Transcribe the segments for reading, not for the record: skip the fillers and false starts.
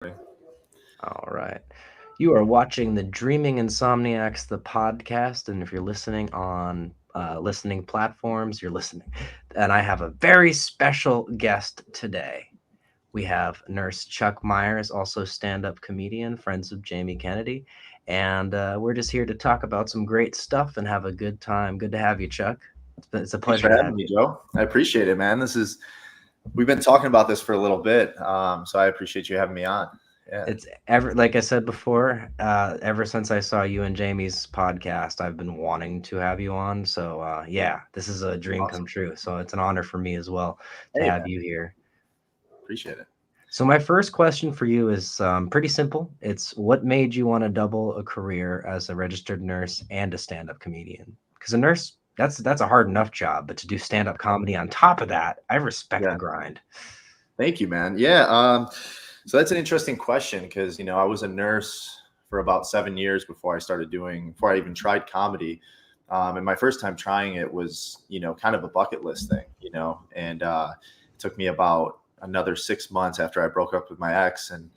All right. You are watching the Dreaming Insomniacs, the podcast. And if you're listening on listening platforms, you're listening. And I have a very special guest today. We have nurse Chuck Meyers, also stand up comedian, friends of Jamie Kennedy. And we're just here to talk about some great stuff and have a good time. Good to have you, Chuck. It's a Thanks pleasure for to having have me, you. Joe. I appreciate it, man. We've been talking about this for a little bit, so I appreciate you having me on. Yeah, It's ever like I said before, ever since I saw you and Jamie's podcast, I've been wanting to have you on. So yeah, this is a dream come awesome. true. So it's an honor for me as well to Hey, have man, you here. appreciate it. So my first question for you is pretty simple. It's what made you want to double a career as a registered nurse and a stand-up comedian? Because a nurse, that's a hard enough job, but to do stand-up comedy on top of that, I respect the Yeah, grind. thank you, man. Yeah, so that's an interesting question because I was a nurse for about 7 years before I even tried comedy. And my first time trying it was kind of a bucket list thing, and it took me about another 6 months after I broke up with my ex, and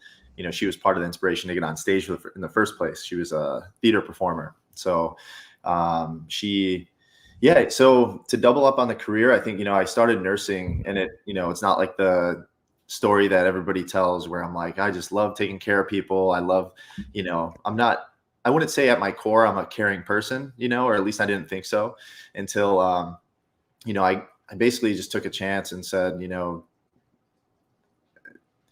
she was part of the inspiration to get on stage in the first place. She was a theater performer, so she yeah, so to double up on the career, I think I started nursing, and it's not like the story that everybody tells where I'm like, I just love taking care of people. I love, I'm not, I wouldn't say at my core I'm a caring person, or at least I didn't think so until, I basically just took a chance and said,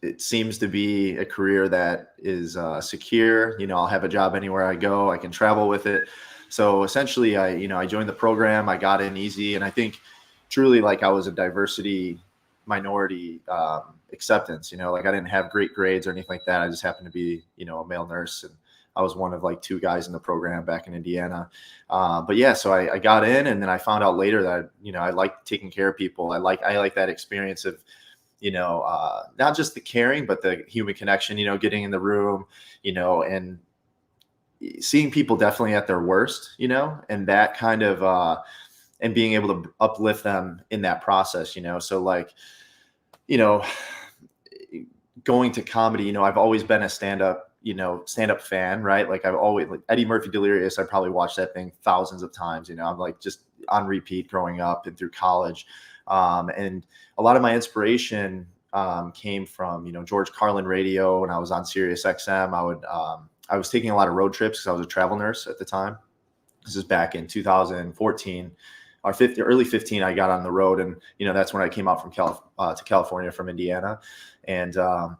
it seems to be a career that is secure. I'll have a job anywhere I go. I can travel with it. So essentially, I joined the program. I got in easy, and I think truly like I was a diversity minority acceptance. Like I didn't have great grades or anything like that. I just happened to be a male nurse, and I was one of like two guys in the program back in Indiana. But yeah, so I got in, and then I found out later that I like taking care of people. I like that experience of not just the caring, but the human connection, getting in the room, and seeing people definitely at their worst, and that kind of, and being able to uplift them in that process, So like, you know, going to comedy, I've always been a stand-up fan, right? Like I've always like Eddie Murphy Delirious. I probably watched that thing thousands of times, I'm like just on repeat growing up and through college. And a lot of my inspiration came from, George Carlin radio. When I was on Sirius XM, I was taking a lot of road trips because I was a travel nurse at the time. This is back in 2014 or early 15. I got on the road, and that's when I came out from to California from Indiana, and I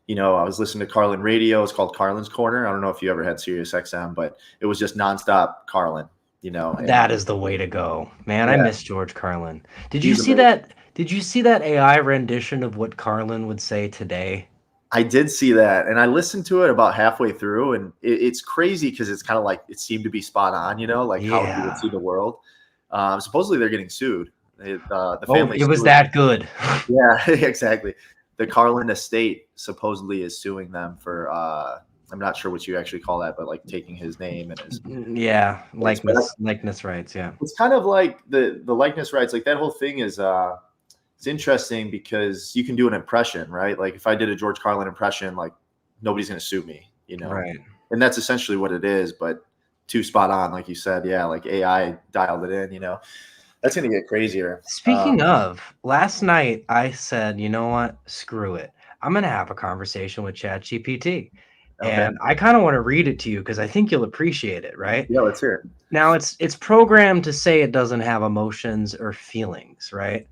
was listening to Carlin radio. It's called Carlin's Corner. I don't know if you ever had Sirius XM, but it was just nonstop Carlin. And That is the way to go. Man, I yeah, miss George Carlin. Did you he's see amazing. that? Did you see that AI rendition of what Carlin would say today? I did see that, and I listened to it about halfway through, and it's crazy because it's kind of like it seemed to be spot on, like how he would see Yeah. the world. Supposedly, they're getting sued. The Oh, family it was suing. that good. Yeah, exactly. The Carlin estate supposedly is suing them for I'm not sure what you actually call that, but like taking his name and his Yeah, rights. But likeness rights. Yeah. it's kind of like the likeness rights. Like that whole thing is it's interesting because you can do an impression, right? Like if I did a George Carlin impression, like nobody's going to sue me, Right. and that's essentially what it is. But too spot on, like you said, yeah, like AI dialed it in. That's going to get crazier. Speaking of, last night I said, you know what? Screw it. I'm gonna have a conversation with ChatGPT, Okay, and I kind of want to read it to you because I think you'll appreciate it. Right yeah, let's hear it. now, it's programmed to say it doesn't have emotions or feelings, right?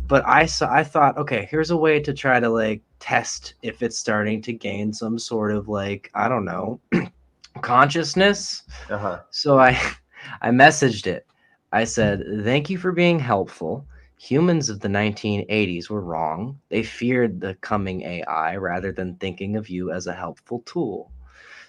But I thought, okay, here's a way to try to like test if it's starting to gain some sort of like I don't know consciousness. Uh huh. So I I messaged it. I said, "Thank you for being helpful. Humans of the 1980s were wrong. They feared the coming AI rather than thinking of you as a helpful tool."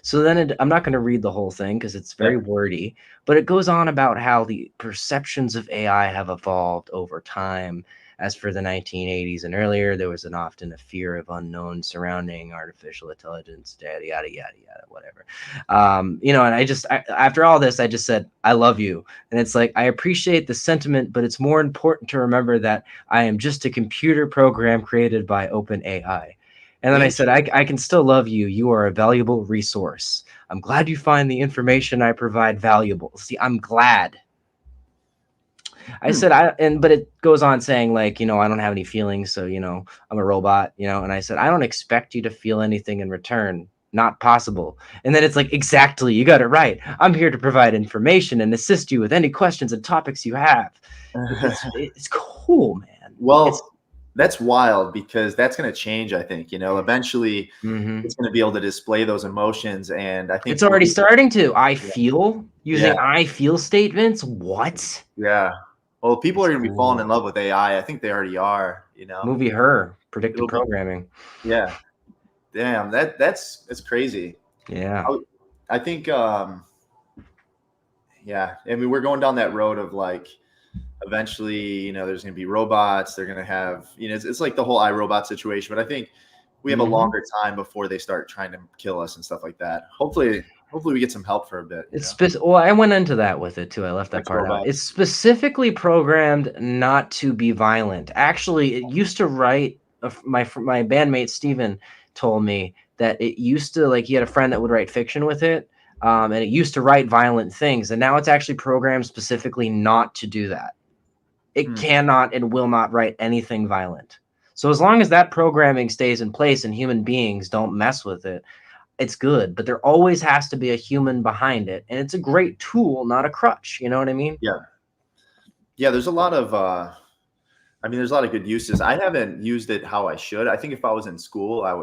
So then I'm not going to read the whole thing because it's very Yep. wordy, but it goes on about how the perceptions of AI have evolved over time. As for the 1980s and earlier, there was often a fear of unknown surrounding artificial intelligence, yada, yada, yada, yada, whatever. And after all this, I just said, I love you. And it's like, I appreciate the sentiment, but it's more important to remember that I am just a computer program created by OpenAI. And then I said, I can still love you. You are a valuable resource. I'm glad you find the information I provide valuable. See, I'm glad. I said, but it goes on saying, like, I don't have any feelings. So, I'm a robot, and I said, I don't expect you to feel anything in return. Not possible. And then it's like, exactly, you got it right. I'm here to provide information and assist you with any questions and topics you have. It's cool, man. Well, that's wild because that's going to change. I think, eventually Mm-hmm. it's going to be able to display those emotions. And I think It's already starting to. I yeah, feel using I feel statements. What? yeah. Well, people It's are going to be falling cool. in love with AI. I think they already are, Movie Her, predictive it'll be, programming. yeah. Damn, that's crazy. Yeah. I think, yeah. I mean, we're going down that road of like, eventually, there's going to be robots. They're going to have, it's like the whole iRobot situation. But I think we have a Mm-hmm. longer time before they start trying to kill us and stuff like that. Hopefully we get some help for a bit. Well, I went into that with it too. I left that Next part out. robot. It's specifically programmed not to be violent. Actually, it used to write. My bandmate Steven told me that it used to, like, he had a friend that would write fiction with it, and it used to write violent things, and now it's actually programmed specifically not to do that. It cannot and will not write anything violent. So as long as that programming stays in place and human beings don't mess with it, it's good. But there always has to be a human behind it, and it's a great tool, not a crutch. You know what I mean? Yeah. There's a lot of, there's a lot of good uses. I haven't used it how I should. I think if I was in school, I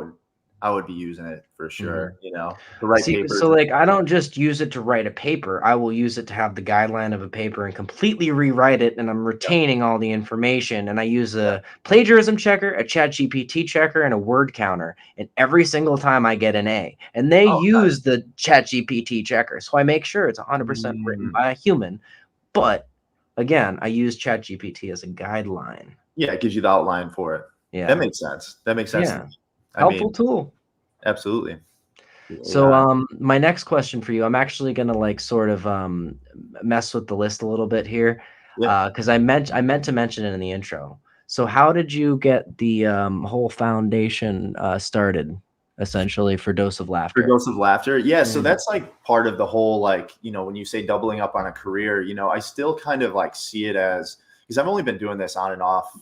would be using it for sure. To write papers. So like, I don't just use it to write a paper. I will use it to have the guideline of a paper and completely rewrite it. And I'm retaining all the information. And I use a plagiarism checker, a ChatGPT checker, and a word counter. And every single time I get an A. And they use the ChatGPT checker. So I make sure it's 100% written by a human. But again, I use ChatGPT as a guideline. Yeah, it gives you the outline for it. Yeah. That makes sense. Yeah. Helpful tool. Absolutely. So my next question for you, I'm actually gonna like sort of mess with the list a little bit here, because I meant to mention it in the intro. So how did you get the whole foundation started, essentially, for Dose of Laughter? For Dose of Laughter, yeah. So that's like part of the whole, like, when you say doubling up on a career, I still kind of like see it as, because I've only been doing this on and off.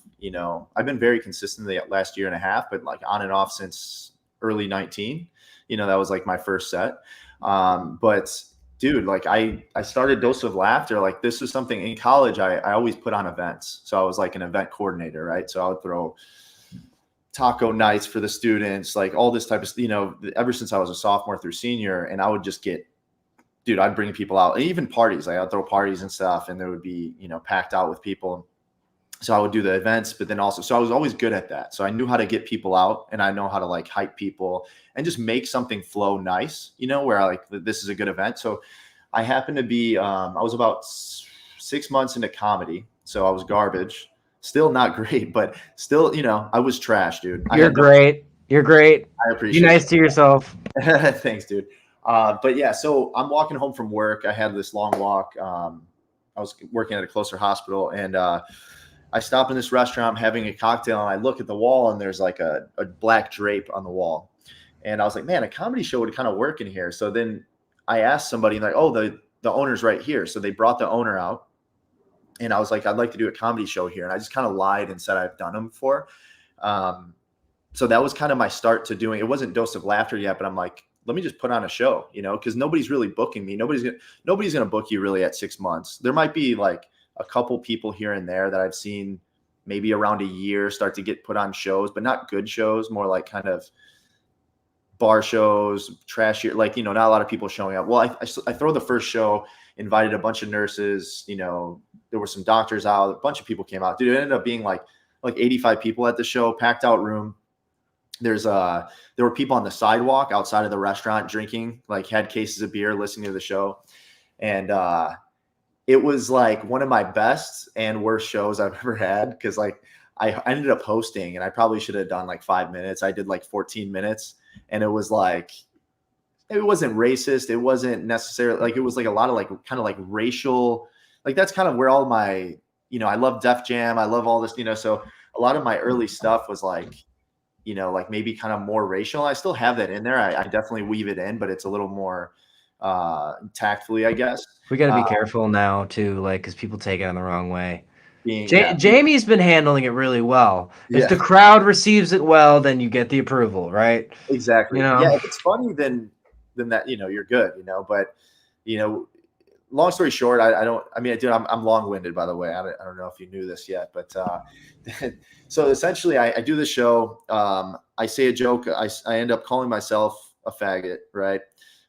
I've been very consistent the last year and a half, but like on and off since early 19. That was like my first set. But dude, like I started Dose of Laughter. Like, this was something in college. I always put on events. So I was like an event coordinator, right? So I would throw taco nights for the students, like all this type of, ever since I was a sophomore through senior. And I would just I'd bring people out, and even parties. Like, I'd throw parties and stuff, and there would be, packed out with people. So I would do the events, but then also, so I was always good at that. So I knew how to get people out, and I know how to like hype people and just make something flow nice, where like, this is a good event. So I happened to be, I was about 6 months into comedy. So I was garbage, still not great, but still, I was trash, dude. You're great. You're great. I appreciate it. Be nice to yourself. Thanks, dude. But yeah, so I'm walking home from work. I had this long walk. I was working at a closer hospital, and I stopped in this restaurant, I'm having a cocktail, and I look at the wall, and there's like a black drape on the wall. And I was like, man, a comedy show would kind of work in here. So then I asked somebody, and like, oh, the owner's right here. So they brought the owner out, and I was like, I'd like to do a comedy show here. And I just kind of lied and said I've done them before. So that was kind of my start to doing, it wasn't Dose of Laughter yet, but I'm like, let me just put on a show, because nobody's really booking me. Nobody's gonna book you really at 6 months. There might be like a couple people here and there that I've seen maybe around a year start to get put on shows, but not good shows, more like kind of bar shows, trashy, like, not a lot of people showing up. Well, I throw the first show, invited a bunch of nurses, there were some doctors out, a bunch of people came out. Dude, it ended up being like 85 people at the show, packed out room. There were people on the sidewalk outside of the restaurant drinking, like had cases of beer, listening to the show. And it was like one of my best and worst shows I've ever had. Cause like I ended up hosting, and I probably should have done like 5 minutes. I did like 14 minutes, and it was like, it wasn't racist. It wasn't necessarily like, it was like a lot of like kind of like racial, like that's kind of where all my, I love Def Jam. I love all this, so a lot of my early stuff was like, like maybe kind of more racial. I still have that in there. I definitely weave it in, but it's a little more tactfully, I guess. We got to be careful now too, like, because people take it in the wrong way. Yeah. Jamie's been handling it really well. If Yeah, the crowd receives it well, then you get the approval, right? exactly. You know? Yeah, if it's funny, then that, you're good, but, long story short, dude, I'm long-winded, by the way. I don't know if you knew this yet, but so essentially I do the show. I say a joke. I end up calling myself a faggot, right,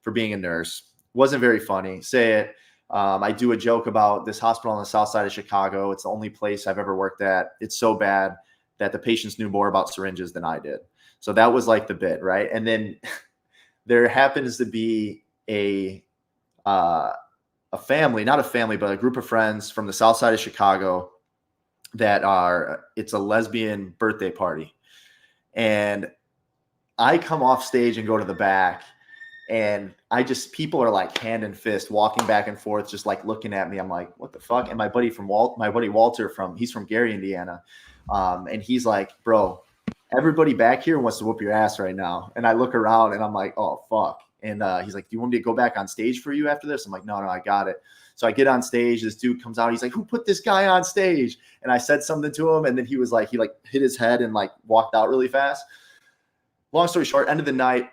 for being a nurse. Wasn't very funny. Say it. I do a joke about this hospital on the south side of Chicago. It's the only place I've ever worked at. It's so bad that the patients knew more about syringes than I did. So that was like the bit, right? And then there happens to be a family, not a family, but a group of friends from the south side of Chicago it's a lesbian birthday party. And I come off stage and go to the back, and people are like hand and fist walking back and forth, just like looking at me. I'm like, what the fuck? And my buddy Walter he's from Gary, Indiana. And he's like, bro, everybody back here wants to whoop your ass right now. And I look around and I'm like, oh, fuck. And he's like, do you want me to go back on stage for you after this? I'm like, no, I got it. So I get on stage. This dude comes out. He's like, who put this guy on stage? And I said something to him. And then he hit his head and like walked out really fast. Long story short, end of the night,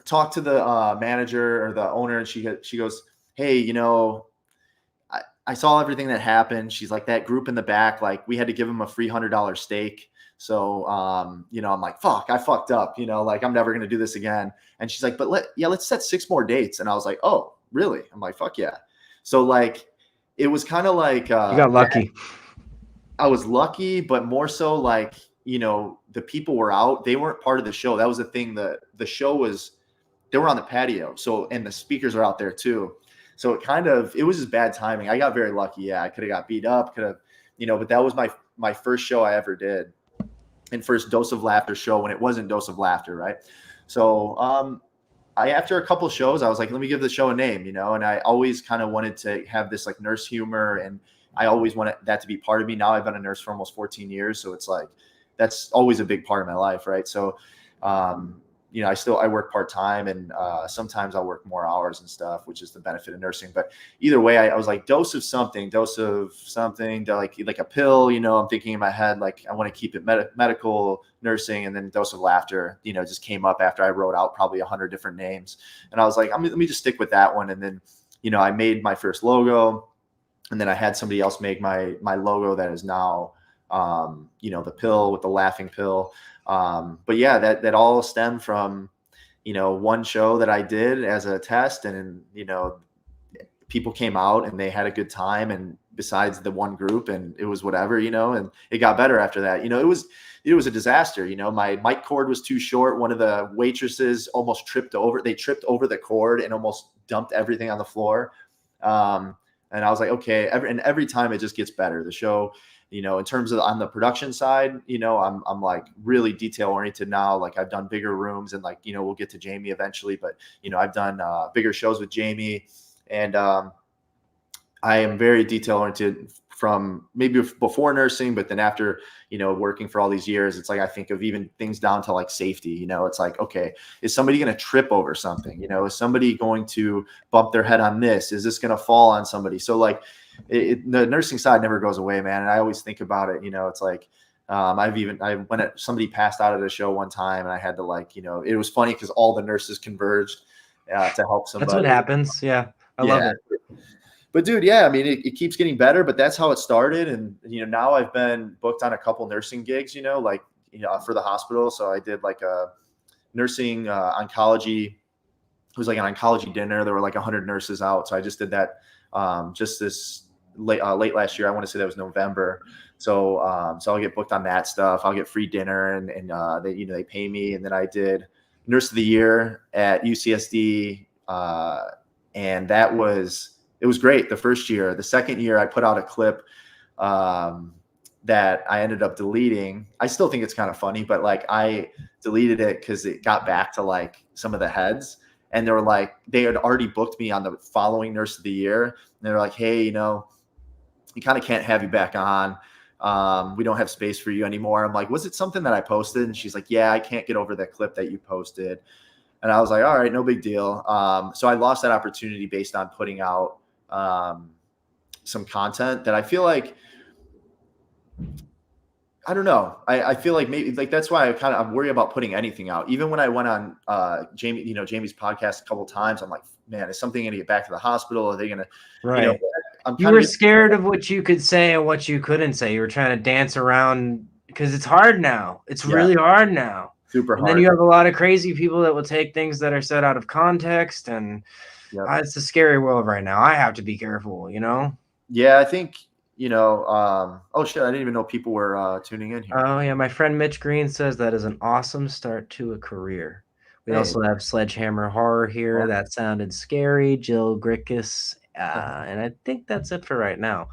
talked to the manager or the owner. And she goes, hey, I saw everything that happened. She's like, that group in the back, like we had to give them a free $100 steak. So, I'm like, fuck, I fucked up, like I'm never going to do this again. And she's like, but let's set 6 more dates. And I was like, oh, really? I'm like, fuck yeah. So like, it was kind of like, you got lucky. I was lucky, but more so like, the people were out, they weren't part of the show. That was the thing. The show they were on the patio. So, and the speakers are out there too. So it was just bad timing. I got very lucky. Yeah. I could have got beat up, but that was my first show I ever did. And first Dose of Laughter show when it wasn't Dose of Laughter, right? So after a couple of shows, I was like, let me give the show a name, and I always kind of wanted to have this like nurse humor, and I always wanted that to be part of me. Now I've been a nurse for almost 14 years, so it's like that's always a big part of my life, right? So I work part-time, and sometimes I'll work more hours and stuff, which is the benefit of nursing. But either way, I was like, dose of something, like a pill, I'm thinking in my head, like I want to keep it medical nursing. And then Dose of Laughter, just came up after I wrote out probably 100 different names. And I was like, let me just stick with that one. And then, I made my first logo, and then I had somebody else make my logo that is now, the pill with the laughing pill. But yeah, that all stemmed from, one show that I did as a test, and, people came out and they had a good time, and besides the one group, and it was whatever, and it got better after that. It was a disaster. My mic cord was too short. One of the waitresses almost tripped over the cord and almost dumped everything on the floor. And I was like, okay, every time it just gets better. The show, in terms of on the production side, I'm like really detail oriented now. Like I've done bigger rooms, and like, we'll get to Jamie eventually, but I've done bigger shows with Jamie, and I am very detail oriented from maybe before nursing, but then after, working for all these years, it's like, I think of even things down to like safety, it's like, okay, is somebody going to trip over something? Is somebody going to bump their head on this? Is this going to fall on somebody? So like the nursing side never goes away, man. And I always think about it, it's like, somebody passed out at a show one time, and I had to like, it was funny because all the nurses converged to help somebody. That's what happens. Yeah. I love it. But dude, yeah, I mean, it keeps getting better, but that's how it started. And, now I've been booked on a couple nursing gigs, for the hospital. So I did like a nursing oncology. It was like an oncology dinner. There were like 100 nurses out. So I just did that just this late last year. I want to say that was November. So I'll get booked on that stuff. I'll get free dinner, and they pay me. And then I did Nurse of the Year at UCSD. And it was great the first year. The second year I put out a clip that I ended up deleting. I still think it's kind of funny, but like I deleted it because it got back to like some of the heads, and they were like, they had already booked me on the following Nurse of the Year. And they were like, hey, we kind of can't have you back on. We don't have space for you anymore. I'm like, was it something that I posted? And she's like, yeah, I can't get over that clip that you posted. And I was like, all right, no big deal. So I lost that opportunity based on putting out some content that I feel like, I don't know. I feel like maybe like that's why I'm worried about putting anything out. Even when I went on Jamie's podcast a couple of times, I'm like, man, is something going to get back to the hospital? Are they going to, Right. I'm You were scared of what you could say and what you couldn't say. You were trying to dance around because it's hard now. It's really hard now. Super and hard. Then you have a lot of crazy people that will take things that are said out of context, and it's a scary world right now. I have to be careful, Yeah, I think, oh shit, I didn't even know people were tuning in here. Oh yeah, my friend Mitch Green says that is an awesome start to a career. We also have Sledgehammer Horror here. That sounded scary. Jill Grickus. And I think that's it for right now.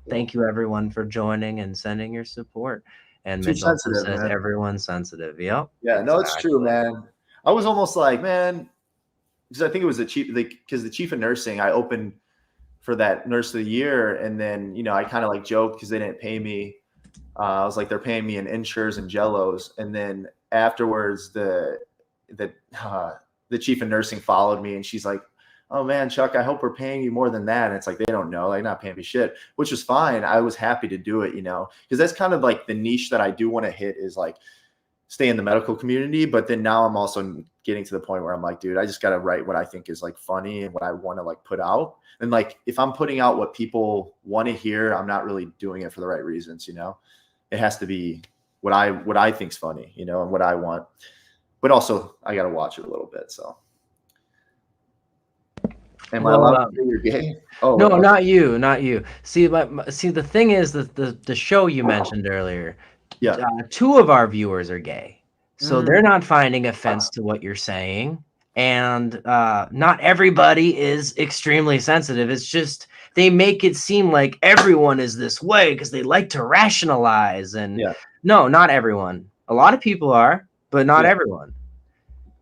Thank you everyone for joining and sending your support. And Mitch also says everyone's sensitive. Yep. Yeah, no, it's true, man. I was almost like, man, because I think it was the chief of nursing, I opened for that nurse of the year. And then, I kind of like joked because they didn't pay me. I was like, they're paying me in Insures and Jellos. And then afterwards, the chief of nursing followed me and she's like, oh man, Chuck, I hope we're paying you more than that. And it's like, they don't know, like not paying me shit, which was fine. I was happy to do it, because that's kind of like the niche that I do want to hit is like stay in the medical community. But then now I'm also getting to the point where I'm like, dude, I just got to write what I think is like funny and what I want to like put out. And like, if I'm putting out what people want to hear, I'm not really doing it for the right reasons. It has to be what I think's funny, and what I want, but also I got to watch it a little bit. So. Am I allowed to say you're gay? Oh no, not you. See, the thing is that the show you mentioned earlier, two of our viewers are gay, so they're not finding offense to what you're saying, and not everybody is extremely sensitive. It's just they make it seem like everyone is this way because they like to rationalize, and no, not everyone. A lot of people are, but not everyone.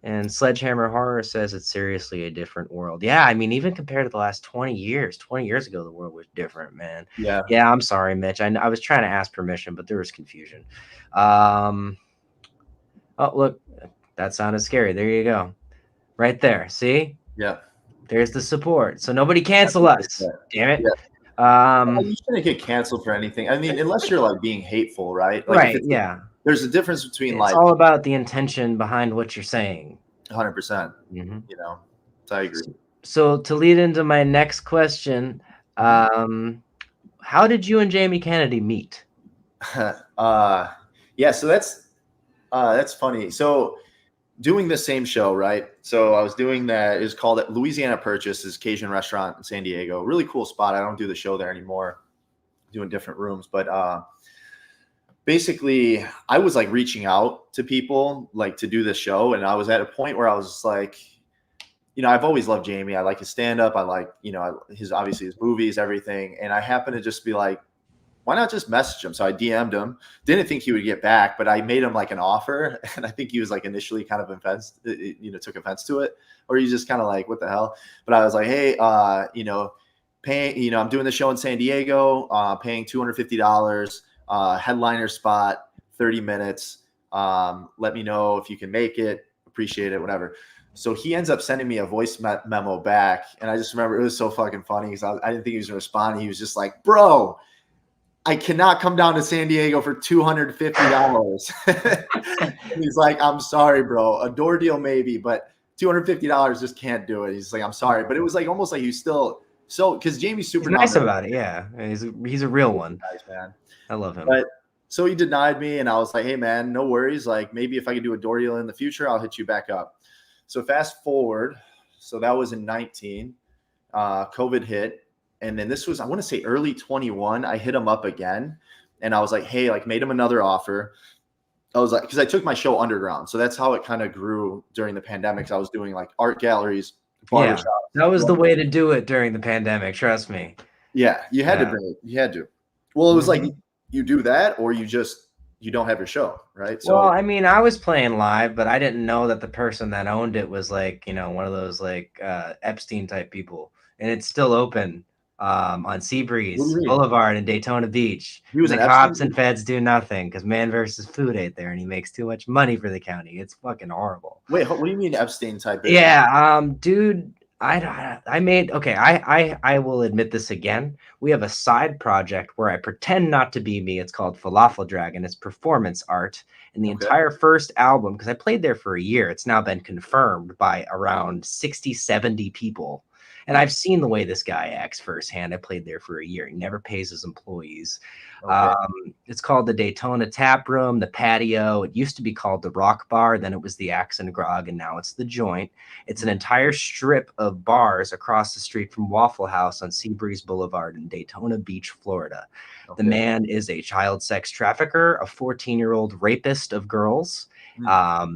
And Sledgehammer Horror says it's seriously a different world. Yeah, I mean, even compared to the last 20 years ago, the world was different, man. Yeah, I'm sorry, Mitch. I was trying to ask permission, but there was confusion. Oh, look, that sounded scary. There you go. Right there. See? Yeah. There's the support. So nobody cancel us. Damn it. You shouldn't get canceled for anything. I mean, unless you're like being hateful, right? Like right, yeah. There's a difference between it's all about the intention behind what you're saying. 100%. So I agree. So to lead into my next question, how did you and Jamie Kennedy meet? Yeah, so that's funny. So doing the same show, right? So I was doing that. It was called Louisiana Purchase, this Cajun restaurant in San Diego. Really cool spot. I don't do the show there anymore. I'm doing different rooms, but basically I was like reaching out to people like to do this show. And I was at a point where I was like, I've always loved Jamie. I like his stand-up. I like, obviously his movies, everything. And I happened to just be like, why not just message him? So I DM'd him, didn't think he would get back, but I made him like an offer. And I think he was like initially kind of took offense to it, or he's just kind of like, what the hell? But I was like, hey, paying, I'm doing the show in San Diego, paying $250, headliner spot, 30 minutes. Let me know if you can make it. Appreciate it, whatever. So he ends up sending me a voice memo back. And I just remember it was so fucking funny because I didn't think he was going to respond. He was just like, bro, I cannot come down to San Diego for $250. He's like, I'm sorry, bro. A door deal maybe, but $250 just can't do it. He's like, I'm sorry. But it was like almost like he's still because Jamie's super nice about it. Yeah. He's a real one. Nice, man. I love him. But so he denied me and I was like, hey man, no worries. Like maybe if I could do a door deal in the future, I'll hit you back up. So fast forward. So that was in 19, COVID hit. And then this was, I want to say early 21, I hit him up again. And I was like, hey, like made him another offer. I was like, because I took my show underground. So that's how it kind of grew during the pandemic. I was doing like art galleries. Yeah, that was the way to do it during the pandemic. Trust me. Yeah, you had to bring it. You had to. Well, it was like you do that or you don't have your show, right? So, well, I mean, I was playing live, but I didn't know that the person that owned it was like, one of those like Epstein type people. And it's still open. On What do Seabreeze you mean? Boulevard in Daytona Beach. He And was the an Epstein? cops and feds do nothing because man versus food ain't there, and he makes too much money for the county. It's fucking horrible. Wait, what do you mean Epstein type issue? Yeah, dude, I made okay. I will admit this again. We have a side project where I pretend not to be me. It's called Falafel Dragon. It's performance art, and the Okay. entire first album, because I played there for a year, it's now been confirmed by around 60, 70 people. And Hmm. I've seen the way this guy acts firsthand. I played there for a year. He never pays his employees. Okay. It's called the Daytona Tap Room, the patio. It used to be called the Rock Bar, then it was the Axe and Grog, and now it's the Joint. It's an entire strip of bars across the street from Waffle House on Seabreeze Boulevard in Daytona Beach, Florida. The Okay. man is a child sex trafficker, a 14-year-old rapist of girls.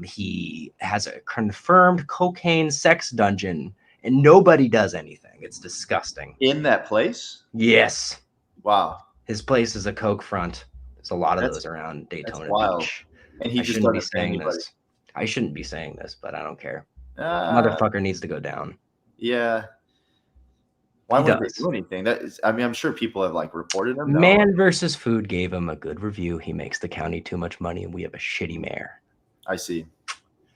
He has a confirmed cocaine sex dungeon, and nobody does anything. It's disgusting. In that place? Yes. Wow. His place is a coke front. There's a lot of That's those around Daytona wild. Beach. And he I just shouldn't be doesn't pay saying anybody. this. I shouldn't be saying this, but I don't care. Uh, Motherfucker needs to go down. yeah. Why He wouldn't they does. do anything? That is, I mean, I'm sure people have like reported him. No. Man versus Food gave him a good review. He makes the county too much money, and we have a shitty mayor. I see.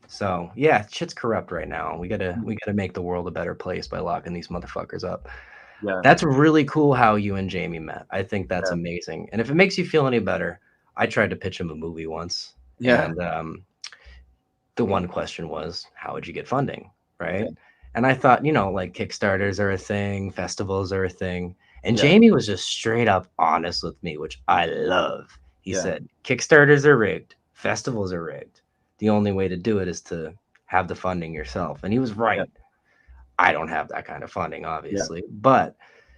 So yeah, shit's corrupt right now. We gotta make the world a better place by locking these motherfuckers up. Yeah. That's really cool how you and Jamie met. I think that's Yeah. amazing. And if it makes you feel any better, I tried to pitch him a movie once. Yeah. And the one question was, how would you get funding? Right. Okay. And I thought, like Kickstarters are a thing, festivals are a thing. And Yeah. Jamie was just straight up honest with me, which I love. He Yeah. said, Kickstarters are rigged, festivals are rigged. The only way to do it is to have the funding yourself. And he was right. Yeah. I don't have that kind of funding, obviously, but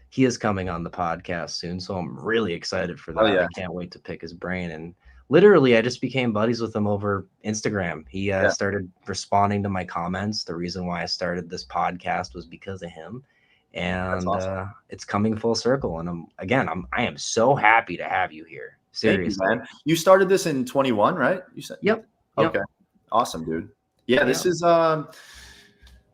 he is coming on the podcast soon. So I'm really excited for that. Oh, yeah. I can't wait to pick his brain. And literally, I just became buddies with him over Instagram. He started responding to my comments. The reason why I started this podcast was because of him. And awesome. It's coming full circle. And I am so happy to have you here. Seriously. Thank you, man. You started this in 21, right? You said. Yep. Okay. Awesome, dude. Yeah, this is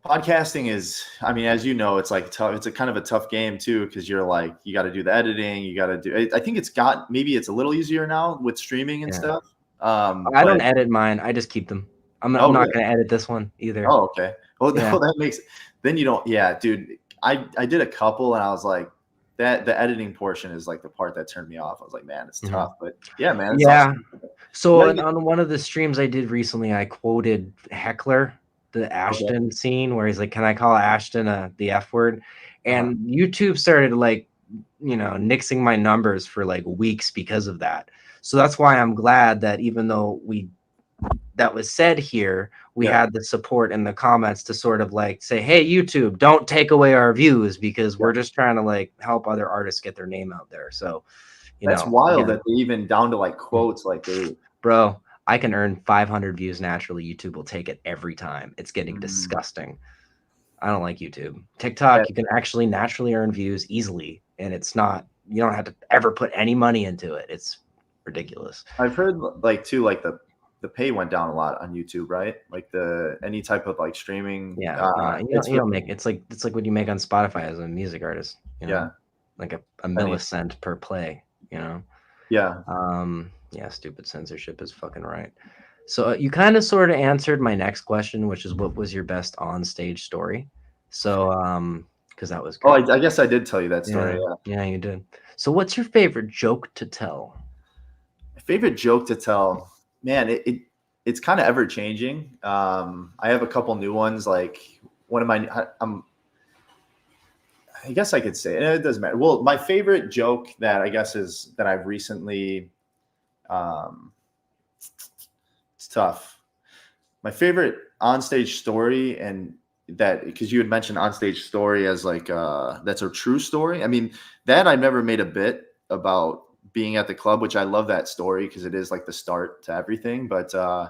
podcasting is, I mean, as you know, it's like tough. It's a kind of a tough game too, because you're like, you got to do the editing. You got to do, I think maybe it's a little easier now with streaming and stuff. I don't edit mine. I just keep them. I'm not going to edit this one either. Oh, okay. Well, that makes, then you don't, dude, I did a couple and I was like, the editing portion is like the part that turned me off. I was like, man, it's tough, but yeah, man. It's awesome. So on one of the streams I did recently, I quoted Heckler, the Ashton scene where he's like, can I call Ashton the F word? And YouTube started like, nixing my numbers for like weeks because of that. So that's why I'm glad that even though that was said here, we had the support in the comments to sort of like say, hey, YouTube, don't take away our views because we're just trying to like help other artists get their name out there. So, that's wild that they even down to like quotes like, bro, I can earn 500 views naturally. YouTube will take it every time. It's getting disgusting. I don't like YouTube. TikTok, you can actually naturally earn views easily. And it's not, you don't have to ever put any money into it. It's ridiculous. I've heard like too, like the pay went down a lot on YouTube, right? Like any type of like streaming. Yeah. You don't make, it's like what you make on Spotify as a music artist, like a millicent per play, Yeah. Yeah, stupid censorship is fucking right. So you kind of sort of answered my next question, which is what was your best on-stage story? So, because that was great. Oh, I guess I did tell you that story. Yeah, you did. So what's your favorite joke to tell? My favorite joke to tell, man, it's kind of ever changing. I have a couple new ones. Like one of my, I guess I could say it doesn't matter. Well, my favorite joke that I guess is that I've recently, it's tough. My favorite onstage story, and that because you had mentioned onstage story as like that's a true story. I mean, that I've never made a bit about being at the club, which I love that story because it is like the start to everything. But I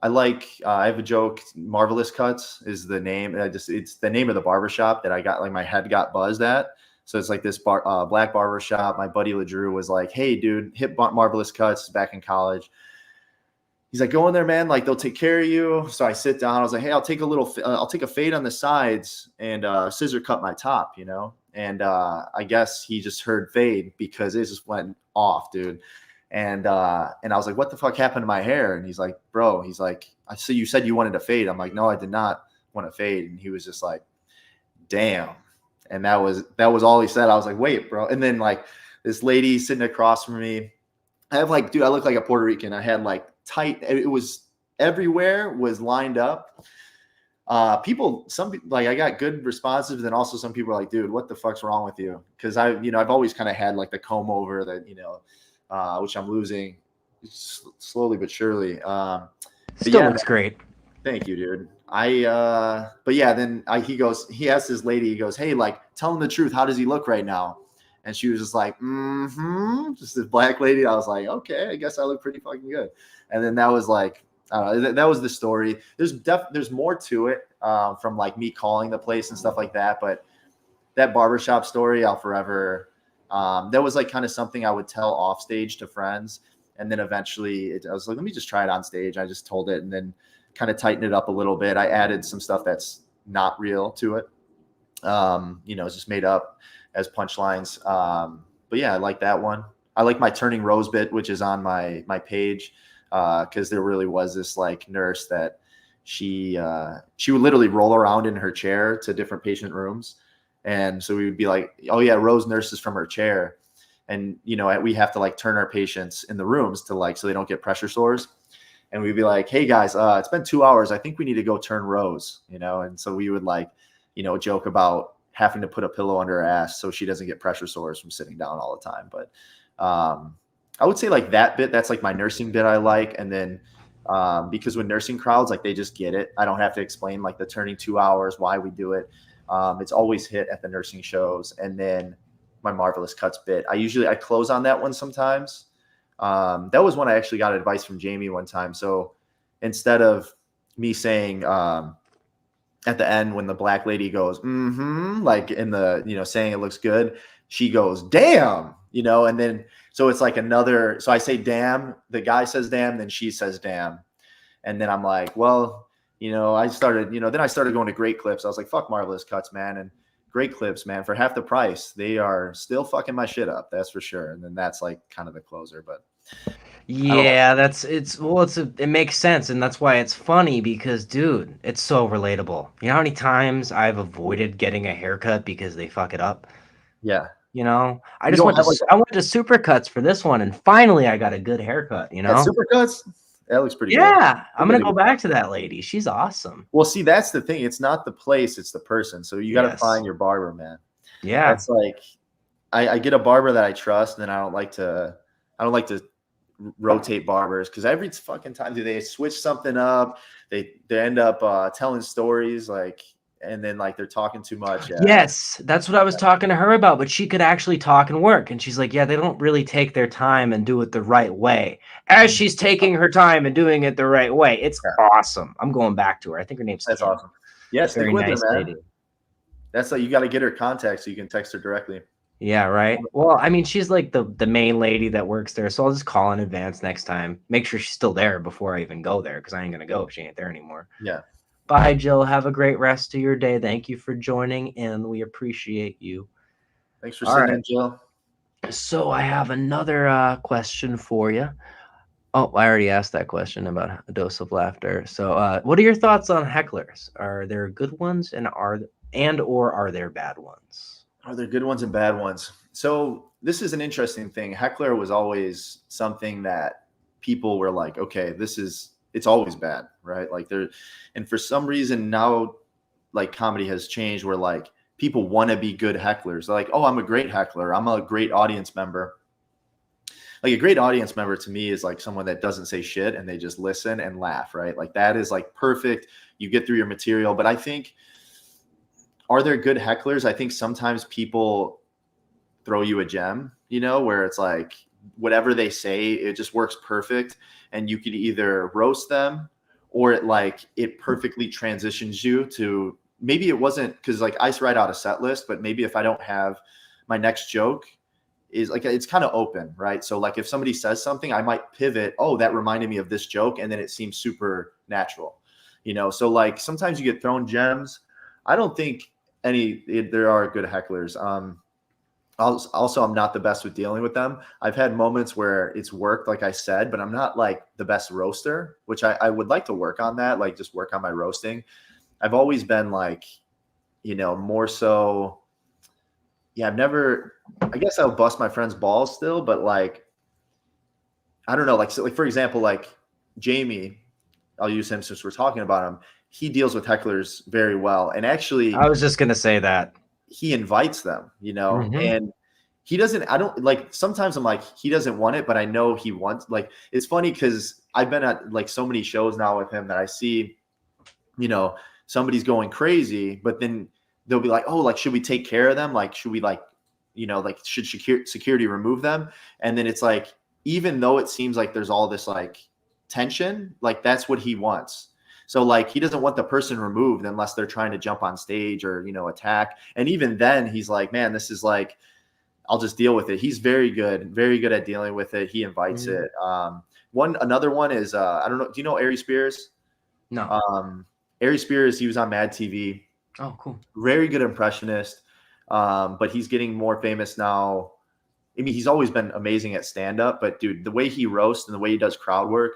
have a joke. Marvelous Cuts is the name. It's the name of the barbershop that I got, like my head got buzzed at. So it's like this black barbershop. My buddy LeDrew was like, hey, dude, hit Marvelous Cuts back in college. He's like, go in there, man. Like, they'll take care of you. So I sit down. I was like, hey, I'll take a fade on the sides and scissor cut my top, And I guess he just heard fade because it just went off, dude. And I was like, what the fuck happened to my hair? And he's like, bro, he's like, I see you said you wanted to fade. I'm like, no, I did not want to fade. And he was just like, damn. And that was all he said. I was like, wait, bro. And then like this lady sitting across from me, I have like, dude, I look like a Puerto Rican. I had like tight, it was everywhere was lined up. Some people like, I got good responses, then also some people are like, dude, what the fuck's wrong with you? Cause I've always kind of had like the comb over that, which I'm losing slowly but surely. Still looks great. Thank you, dude. He asked this lady, he goes, hey, like, tell him the truth. How does he look right now? And she was just like, just this black lady. I was like, okay, I guess I look pretty fucking good. And then that was like, that was the story. There's more to it from like me calling the place and stuff like that. But that barbershop story, I'll forever, that was like kind of something I would tell off stage to friends. And then eventually I was like, let me just try it on stage. I just told it and then kind of tightened it up a little bit. I added some stuff that's not real to it. It's just made up as punchlines. But yeah, I like that one. I like my turning rose bit, which is on my page. Cause there really was this like nurse that she would literally roll around in her chair to different patient rooms. And so we would be like, oh yeah, Rose nurses from her chair. And, we have to like turn our patients in the rooms to like, so they don't get pressure sores. And we'd be like, hey guys, it's been 2 hours. I think we need to go turn Rose, And so we would like, joke about having to put a pillow under her ass so she doesn't get pressure sores from sitting down all the time. But I would say like that bit, that's like my nursing bit I like. And then because with nursing crowds, like they just get it. I don't have to explain like the turning 2 hours, why we do it. It's always hit at the nursing shows. And then my Marvelous Cuts bit, I close on that one sometimes. That was one I actually got advice from Jamie one time. So instead of me saying at the end when the black lady goes, like in the, saying it looks good, she goes, damn, and then, so it's like so I say, damn, the guy says, damn, then she says, damn. And then I'm like, well, then I started going to Great Clips. I was like, fuck Marvelous Cuts, man. And Great Clips, man, for half the price, they are still fucking my shit up. That's for sure. And then that's like kind of the closer, but yeah, it makes sense. And that's why it's funny because, dude, it's so relatable. You know how many times I've avoided getting a haircut because they fuck it up? yeah. I went to Supercuts for this one, and finally I got a good haircut. At Supercuts, that looks pretty good. Yeah, I'm gonna go back to that lady. She's awesome. Well, see, that's the thing. It's not the place; it's the person. So you got to find your barber, man. Yeah, that's like I get a barber that I trust, and then I don't like to rotate barbers because every fucking time they switch something up, they end up telling stories like. And then like they're talking too much. Yeah. Yes, that's what I was talking to her about, but she could actually talk and work. And she's like, yeah, they don't really take their time and do it the right way. As she's taking her time and doing it the right way. It's awesome. I'm going back to her. I think her name's That's Kim. awesome. Yes, very nice lady. That's like you got to get her contact so you can text her directly. Yeah, right. Well, I mean, she's like the main lady that works there. So I'll just call in advance next time. Make sure she's still there before I even go there because I ain't going to go if she ain't there anymore. Yeah. Bye, Jill. Have a great rest of your day. Thank you for joining, and we appreciate you. Thanks for sitting in, Jill. So I have another question for you. Oh, I already asked that question about a dose of laughter. So what are your thoughts on hecklers? Are there good ones or are there bad ones? Are there good ones and bad ones? So this is an interesting thing. Heckler was always something that people were like, okay, it's always bad, right? Like and for some reason now, like comedy has changed where like people want to be good hecklers. They're like, oh, I'm a great heckler. I'm a great audience member. Like a great audience member to me is like someone that doesn't say shit and they just listen and laugh, right? Like that is like perfect. You get through your material. But I think, are there good hecklers? I think sometimes people throw you a gem, where it's like whatever they say, it just works perfect. And you could either roast them or it perfectly transitions you to, maybe it wasn't because like I write out a set list, but maybe if I don't have my next joke is like, it's kind of open, right? So like if somebody says something, I might pivot. Oh, that reminded me of this joke. And then it seems super natural, so like sometimes you get thrown gems. I don't think there are good hecklers. Also, I'm not the best with dealing with them. I've had moments where it's worked, like I said, but I'm not like the best roaster, which I would like to work on that, like just work on my roasting. I've always been like, more so. Yeah, I guess I'll bust my friend's balls still, but like, I don't know. Like, so like, for example, like Jamie, I'll use him since we're talking about him. He deals with hecklers very well. And actually, I was just going to say that. he invites them, Mm-hmm. and he doesn't, I don't like, sometimes I'm like, he doesn't want it, but I know he wants, like, it's funny because I've been at like so many shows now with him that I see, somebody's going crazy, but then they'll be like, oh, like, should we take care of them? Like, should we like, like, should security remove them? And then it's like, even though it seems like there's all this like tension, like that's what he wants. So like, he doesn't want the person removed unless they're trying to jump on stage or, attack. And even then he's like, man, this is like, I'll just deal with it. He's very good at dealing with it. He invites it. Another one is, I don't know. Do you know Aries Spears? No. Aries Spears, he was on Mad TV. Oh, cool. Very good impressionist. But he's getting more famous now. I mean, he's always been amazing at stand-up, but dude, the way he roasts and the way he does crowd work,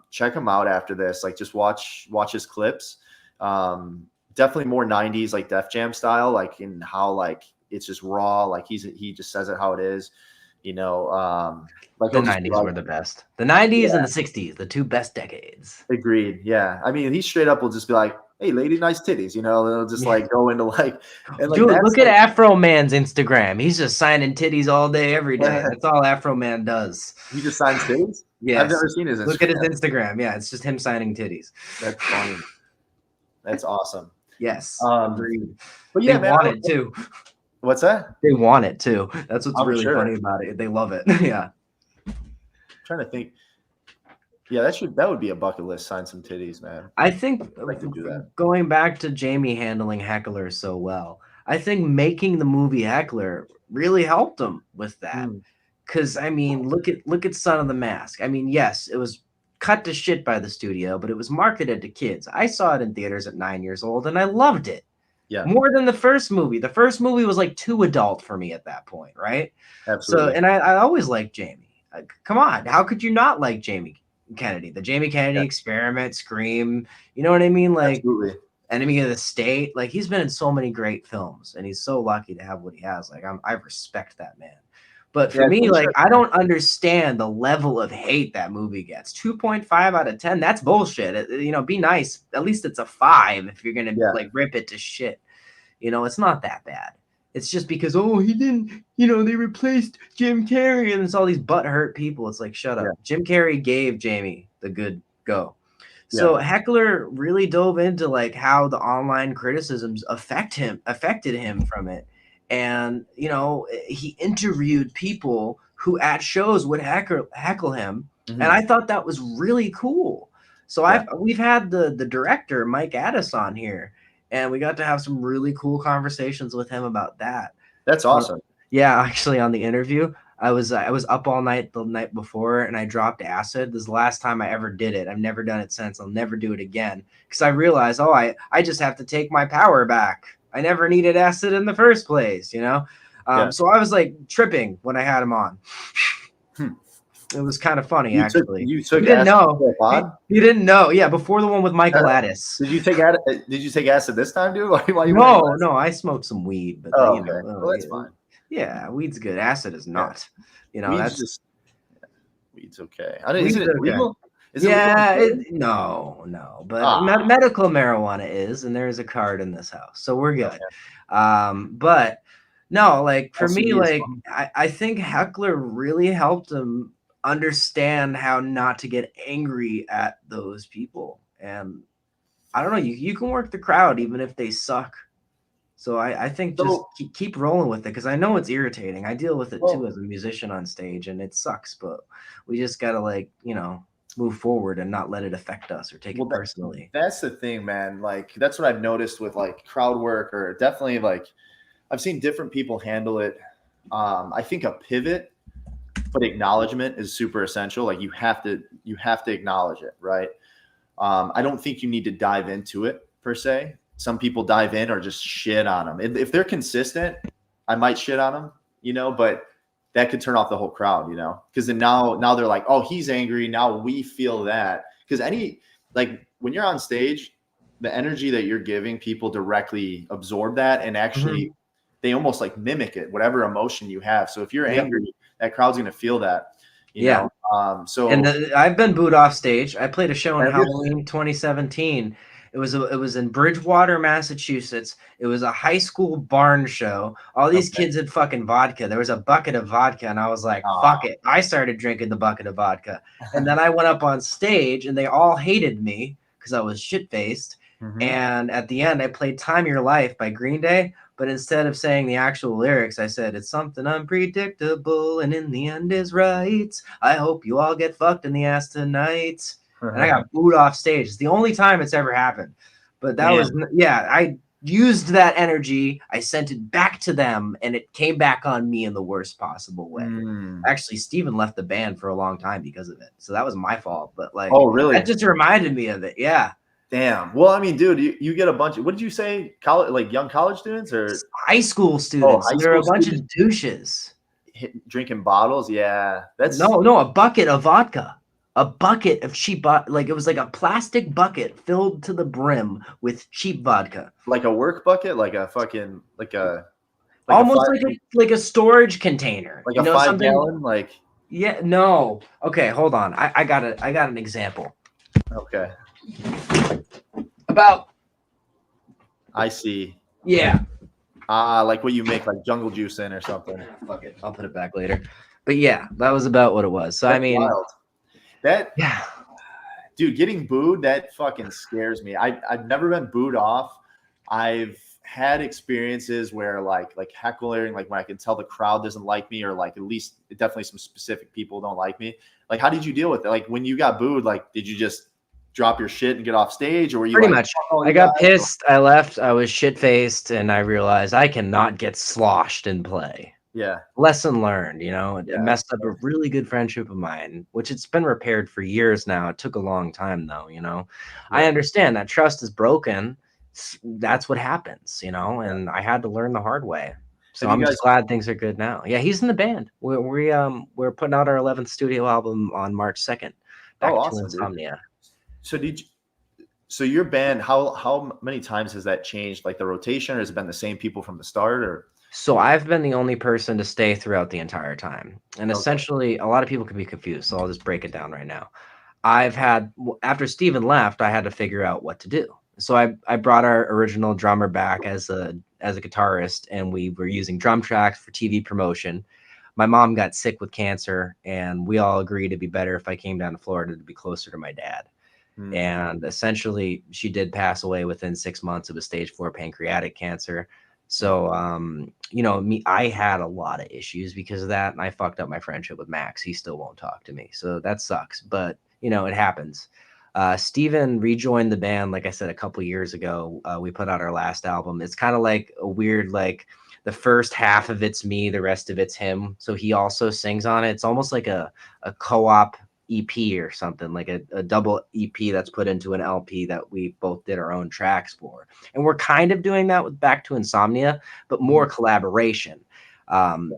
check him out after this. Like, just watch his clips. Definitely more 90s, like Def Jam style, like in how like it's just raw. Like he just says it how it is, like the 90s were the best. The 90s and the 60s, the two best decades. Agreed. Yeah. I mean, he straight up will just be like, hey, lady, nice titties, they'll just like go into like, and like, dude, look at Afro Man's Instagram. He's just signing titties all day, every day. That's all Afro Man does. He just signs titties? Yeah. I've never seen his Instagram. Look at his Instagram. Yeah, it's just him signing titties. That's funny. That's awesome. Yes. Agreed. But yeah, they want it too. What's that? They want it too. That's what's really funny about it. They love it. Yeah. I'm trying to think. Yeah, that would be a bucket list. Sign some titties, man. I think I'd like to do that. Going back to Jamie handling hecklers so well, I think making the movie Heckler really helped him with that. Because I mean, look at Son of the Mask. I mean, yes, it was cut to shit by the studio, but it was marketed to kids. I saw it in theaters at 9 years old, and I loved it. Yeah. More than the first movie. The first movie was like too adult for me at that point, right? Absolutely. So, and I always liked Jamie. Come on, how could you not like Jamie Kennedy? The Jamie Kennedy Experiment, Scream, you know what I mean? Like, absolutely. Enemy of the State. Like, he's been in so many great films, and he's so lucky to have what he has. Like, I respect that man. But for me, like, I don't understand the level of hate that movie gets. 2.5 out of 10, that's bullshit. Be nice. At least it's a 5 if you're going to, like, rip it to shit. It's not that bad. It's just because, he didn't, they replaced Jim Carrey, and it's all these butthurt people. It's like, shut up. Jim Carrey gave Jamie the good go. So Heckler really dove into, like, how the online criticisms affected him from it. And, he interviewed people who at shows would heckle him. Mm-hmm. And I thought that was really cool. So we've had the director, Mike Addis, on here, and we got to have some really cool conversations with him about that. That's awesome. Yeah, actually on the interview, I was up all night the night before, and I dropped acid. This is the last time I ever did it. I've never done it since. I'll never do it again. Because I realized, I just have to take my power back. I never needed acid in the first place, So I was like tripping when I had him on. It was kind of funny, actually. You took acid? He didn't know. Yeah, before the one with Michael Addis. Did you take acid this time, dude? No, I smoked some weed, but well, that's fine. Yeah, weed's good. Acid is not. Weed's okay. Isn't it legal? No, but medical marijuana is, and there's a card in this house, so we're good. Okay. But no, like for me, like I think Heckler really helped him understand how not to get angry at those people, and I don't know, you can work the crowd even if they suck. So I think just keep rolling with it, because I know it's irritating. I deal with it too as a musician on stage, and it sucks, but we just gotta move forward and not let it affect us or take it personally. That's the thing, man. Like, that's what I've noticed with like crowd work, or definitely like I've seen different people handle it. I think a pivot, but acknowledgement is super essential. Like you have to acknowledge it, right? I don't think you need to dive into it per se. some people dive in or just shit on them. If they're consistent, I might shit on them, you know, but that could turn off the whole crowd, you know, because then now they're like, oh, he's angry. Now we feel that. Because like when you're on stage, the energy that you're giving, people directly absorb that and actually they almost like mimic it, whatever emotion you have. So if you're angry, that crowd's going to feel that, you know? And I've been booed off stage. I played a show in Halloween 2017. It was in Bridgewater, Massachusetts. It was a high school barn show. All these kids had fucking vodka. There was a bucket of vodka, and I was like, fuck it. I started drinking the bucket of vodka. And then I went up on stage, and they all hated me because I was shit-faced. And at the end, I played Time of Your Life by Green Day. But instead of saying the actual lyrics, I said, it's something unpredictable and in the end is right. I hope you all get fucked in the ass tonight. And I got booed off stage. It's the only time it's ever happened. But that was, I used that energy. I sent it back to them and it came back on me in the worst possible way. Actually, Steven left the band for a long time because of it. So that was my fault. But like, oh, really? That just reminded me of it. Yeah. Damn. Well, I mean, dude, you get a bunch of, what did you say? College, like young college students or high school students? They're a bunch of douches. Drinking bottles. Yeah. That's a bucket of vodka, a bucket of cheap, like it was like a plastic bucket filled to the brim with cheap vodka. Like a work bucket, like a fucking, almost like a storage container. Like a 5 gallon, like. Yeah, no. Okay, hold on. I got an example. Okay. About. I see. Yeah. Like what you make like jungle juice in or something. Fuck it. I'll put it back later. But yeah, that was about what it was. So that's wild. Dude, getting booed, that fucking scares me. I've never been booed off. I've had experiences where like heckling, like when I can tell the crowd doesn't like me, or like at least definitely some specific people don't like me. Like, how did you deal with it? Like when you got booed, like did you just drop your shit and get off stage, or were you pretty much? I got pissed. I left. I was shit faced, and I realized I cannot get sloshed and play. Yeah. Lesson learned. You know, it messed up a really good friendship of mine, which it's been repaired for years now. It took a long time though. You know, I understand that trust is broken. That's what happens. You know, and I had to learn the hard way. So I'm just glad things are good now. Yeah, he's in the band. We're putting out our 11th studio album on March 2nd. Back to Insomnia. So your band, how many times has that changed? Like the rotation, or has it been the same people from the start? Or so I've been the only person to stay throughout the entire time, and essentially a lot of people can be confused. So I'll just break it down right now. After Steven left, I had to figure out what to do. So I brought our original drummer back as a guitarist, and we were using drum tracks for TV promotion. My mom got sick with cancer, and we all agreed it'd be better if I came down to Florida to be closer to my dad. And essentially, she did pass away within 6 months of a stage 4 pancreatic cancer. So, I had a lot of issues because of that, and I fucked up my friendship with Max. He still won't talk to me, so that sucks. But it happens. Steven rejoined the band, like I said, a couple years ago. We put out our last album. It's kind of like a weird, like the first half of it's me, the rest of it's him. So he also sings on it. It's almost like a co-op EP or something, like a double EP that's put into an LP that we both did our own tracks for. And we're kind of doing that with Back to Insomnia, but more collaboration.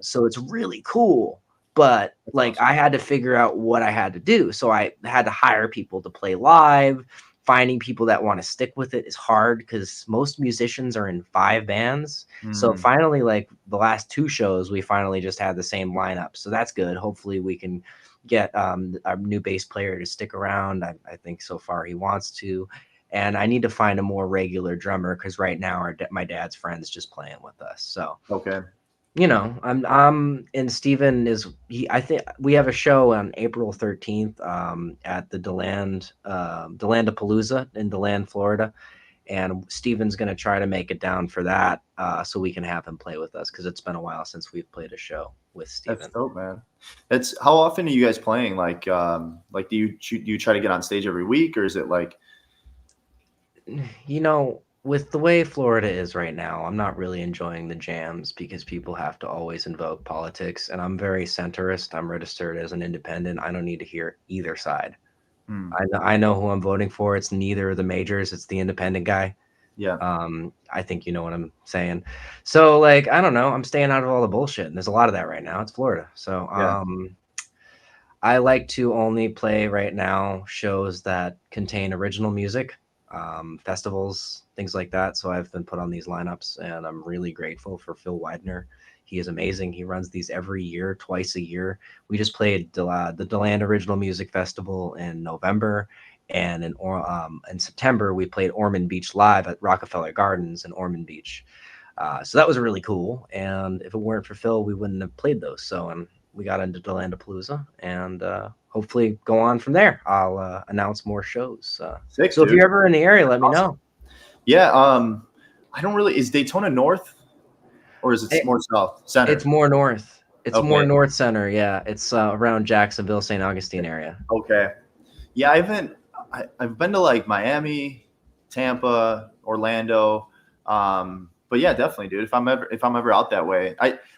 So it's really cool. But like I had to figure out what I had to do. So I had to hire people to play live. Finding people that want to stick with it is hard because most musicians are in 5 bands. So finally, like the last 2 shows, we finally just had the same lineup. So that's good. Hopefully we can get our new bass player to stick around. I think so far he wants to. And I need to find a more regular drummer because right now my dad's friend's just playing with us. So okay. I'm and Steven I think we have a show on April 13th at the Delandapalooza in Deland, Florida. And Steven's going to try to make it down for that so we can have him play with us because it's been a while since we've played a show with Steven. That's dope, man. How often are you guys playing? Like do you try to get on stage every week, or is it like? With the way Florida is right now, I'm not really enjoying the jams because people have to always invoke politics. And I'm very centrist. I'm registered as an independent. I don't need to hear either side. I know who I'm voting for. It's neither of the majors. It's the independent guy. Yeah. I think you know what I'm saying. So like, I don't know. I'm staying out of all the bullshit, and there's a lot of that right now. It's Florida, so Yeah. I like to only play right now shows that contain original music, festivals, things like that. So I've been put on these lineups, and I'm really grateful for Phil Widener. He is amazing. He runs these every year, twice a year. We just played the Deland Original Music Festival in November, and in September we played Ormond Beach live at Rockefeller Gardens in Ormond Beach. So that was really cool. And if it weren't for Phil, we wouldn't have played those. So we got into Delandapalooza, and hopefully go on from there. I'll announce more shows. Sick, So if dude. you're ever in the area, let me Awesome. know. Yeah. I don't really. Is Daytona north, or is it more south center? It's more north. It's more Okay. north center. Yeah, it's around Jacksonville, St. Augustine area. Okay. Yeah, I've been to like Miami, Tampa, Orlando. But yeah, definitely, dude. If I'm ever out that way,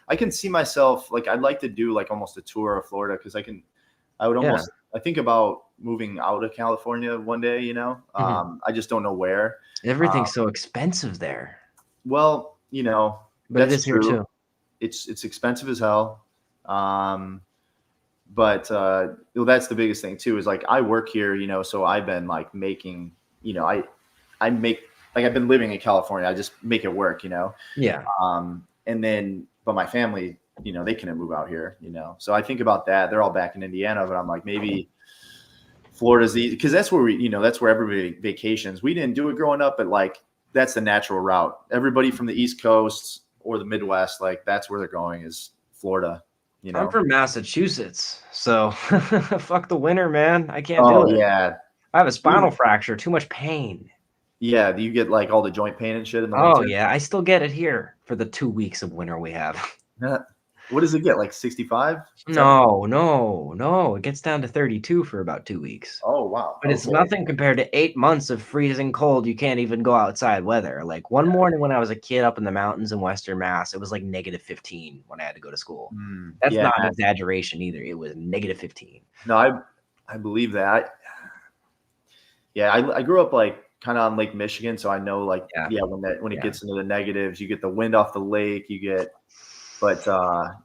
I can see myself like I'd like to do like almost a tour of Florida because I would almost I think about moving out of California one day, you know. I just don't know where. Everything's so expensive there. Well, you know, But it that's is here true. too. It's expensive as hell. But well, that's the biggest thing too, is like I work here, you know, so I've been like making, you know, I make like I've been living in California. I just make it work, you know. Yeah. And then but my family, you know, they couldn't move out here, you know. So I think about that. They're all back in Indiana, but I'm like maybe Florida's the because that's where that's where everybody vacations. We didn't do it growing up, but like that's the natural route. Everybody from the East Coast or the Midwest, like that's where they're going is Florida. You know? I'm from Massachusetts, so fuck the winter, man. I can't Oh do it. yeah. I have a spinal fracture. Too much pain. Yeah. Do you get like all the joint pain and shit in the Oh winter? yeah, I still get it here for the 2 weeks of winter we have. What does it get? Like 65? No. It gets down to 32 for about 2 weeks. Oh wow. But it's Okay. nothing compared to 8 months of freezing cold. You can't even go outside weather. Like one morning when I was a kid up in the mountains in Western Mass, it was like -15 when I had to go to school. That's Yeah. not an exaggeration either. It was -15. No, I believe that. Yeah, I grew up like kind of on Lake Michigan, so I know like when it gets into the negatives, you get the wind off the lake, but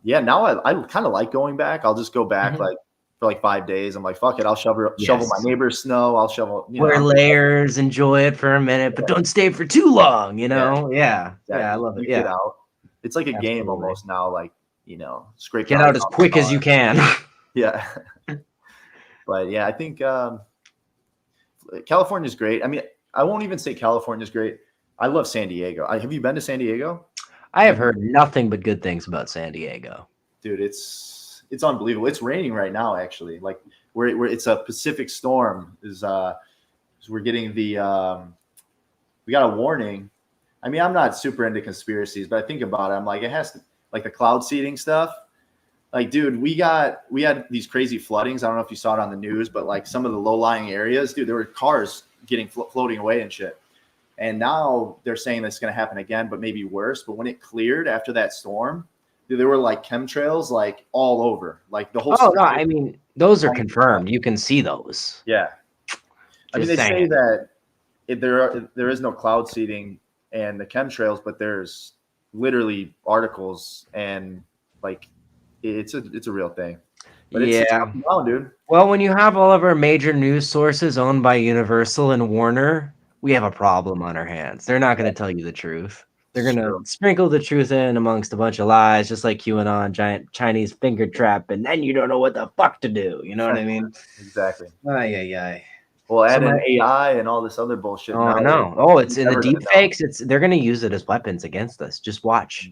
yeah, now I kind of like going back. I'll just go back like for like 5 days. I'm like, fuck it, I'll shovel my neighbor's snow. I'll shovel, wear layers, enjoy it for a minute, but don't stay for too long, you know? Yeah. I love it. You get out. It's like a game almost now, like, scrape. Get out as quick as you can. Yeah. But yeah, I think California's great. I mean, I won't even say California's great. I love San Diego. Have you been to San Diego? I have heard nothing but good things about San Diego. Dude, it's unbelievable. It's raining right now, actually. Like where it's a Pacific storm is we're getting we got a warning. I mean, I'm not super into conspiracies, but I think about it. I'm like, it has to, like the cloud seeding stuff. Like, dude, we had these crazy floodings. I don't know if you saw it on the news, but like some of the low-lying areas, dude, there were cars getting floating away and shit. And now they're saying that's going to happen again, but maybe worse. But when it cleared after that storm, dude, there were like chemtrails like all over, like the whole. Oh no, I mean those are confirmed. You can see those. Yeah, I mean they say that there is no cloud seeding and the chemtrails, but there's literally articles and like it's a real thing. But it's wrong, dude. Well, when you have all of our major news sources owned by Universal and Warner, we have a problem on our hands. They're not going to tell you the truth. They're going to sprinkle the truth in amongst a bunch of lies, just like QAnon, giant Chinese finger trap, and then you don't know what the fuck to do. You know what I mean? Exactly. Ay. Well, add in AI and all this other bullshit. Oh, I know. Oh, it's in the deep fakes. They're going to use it as weapons against us. Just watch.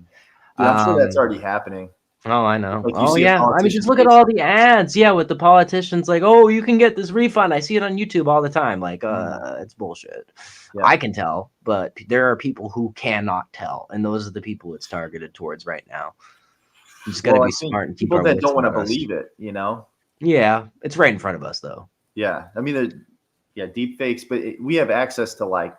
Dude, I'm sure that's already happening. Oh, I know. Like I mean, just look at all the ads. Yeah, with the politicians like, oh, you can get this refund. I see it on YouTube all the time. Like, it's bullshit. Yeah. I can tell, but there are people who cannot tell, and those are the people it's targeted towards right now. You just got to be smart and keep people that don't want to believe it. You know? Yeah, it's right in front of us, though. Yeah, I mean, deep fakes, but we have access to like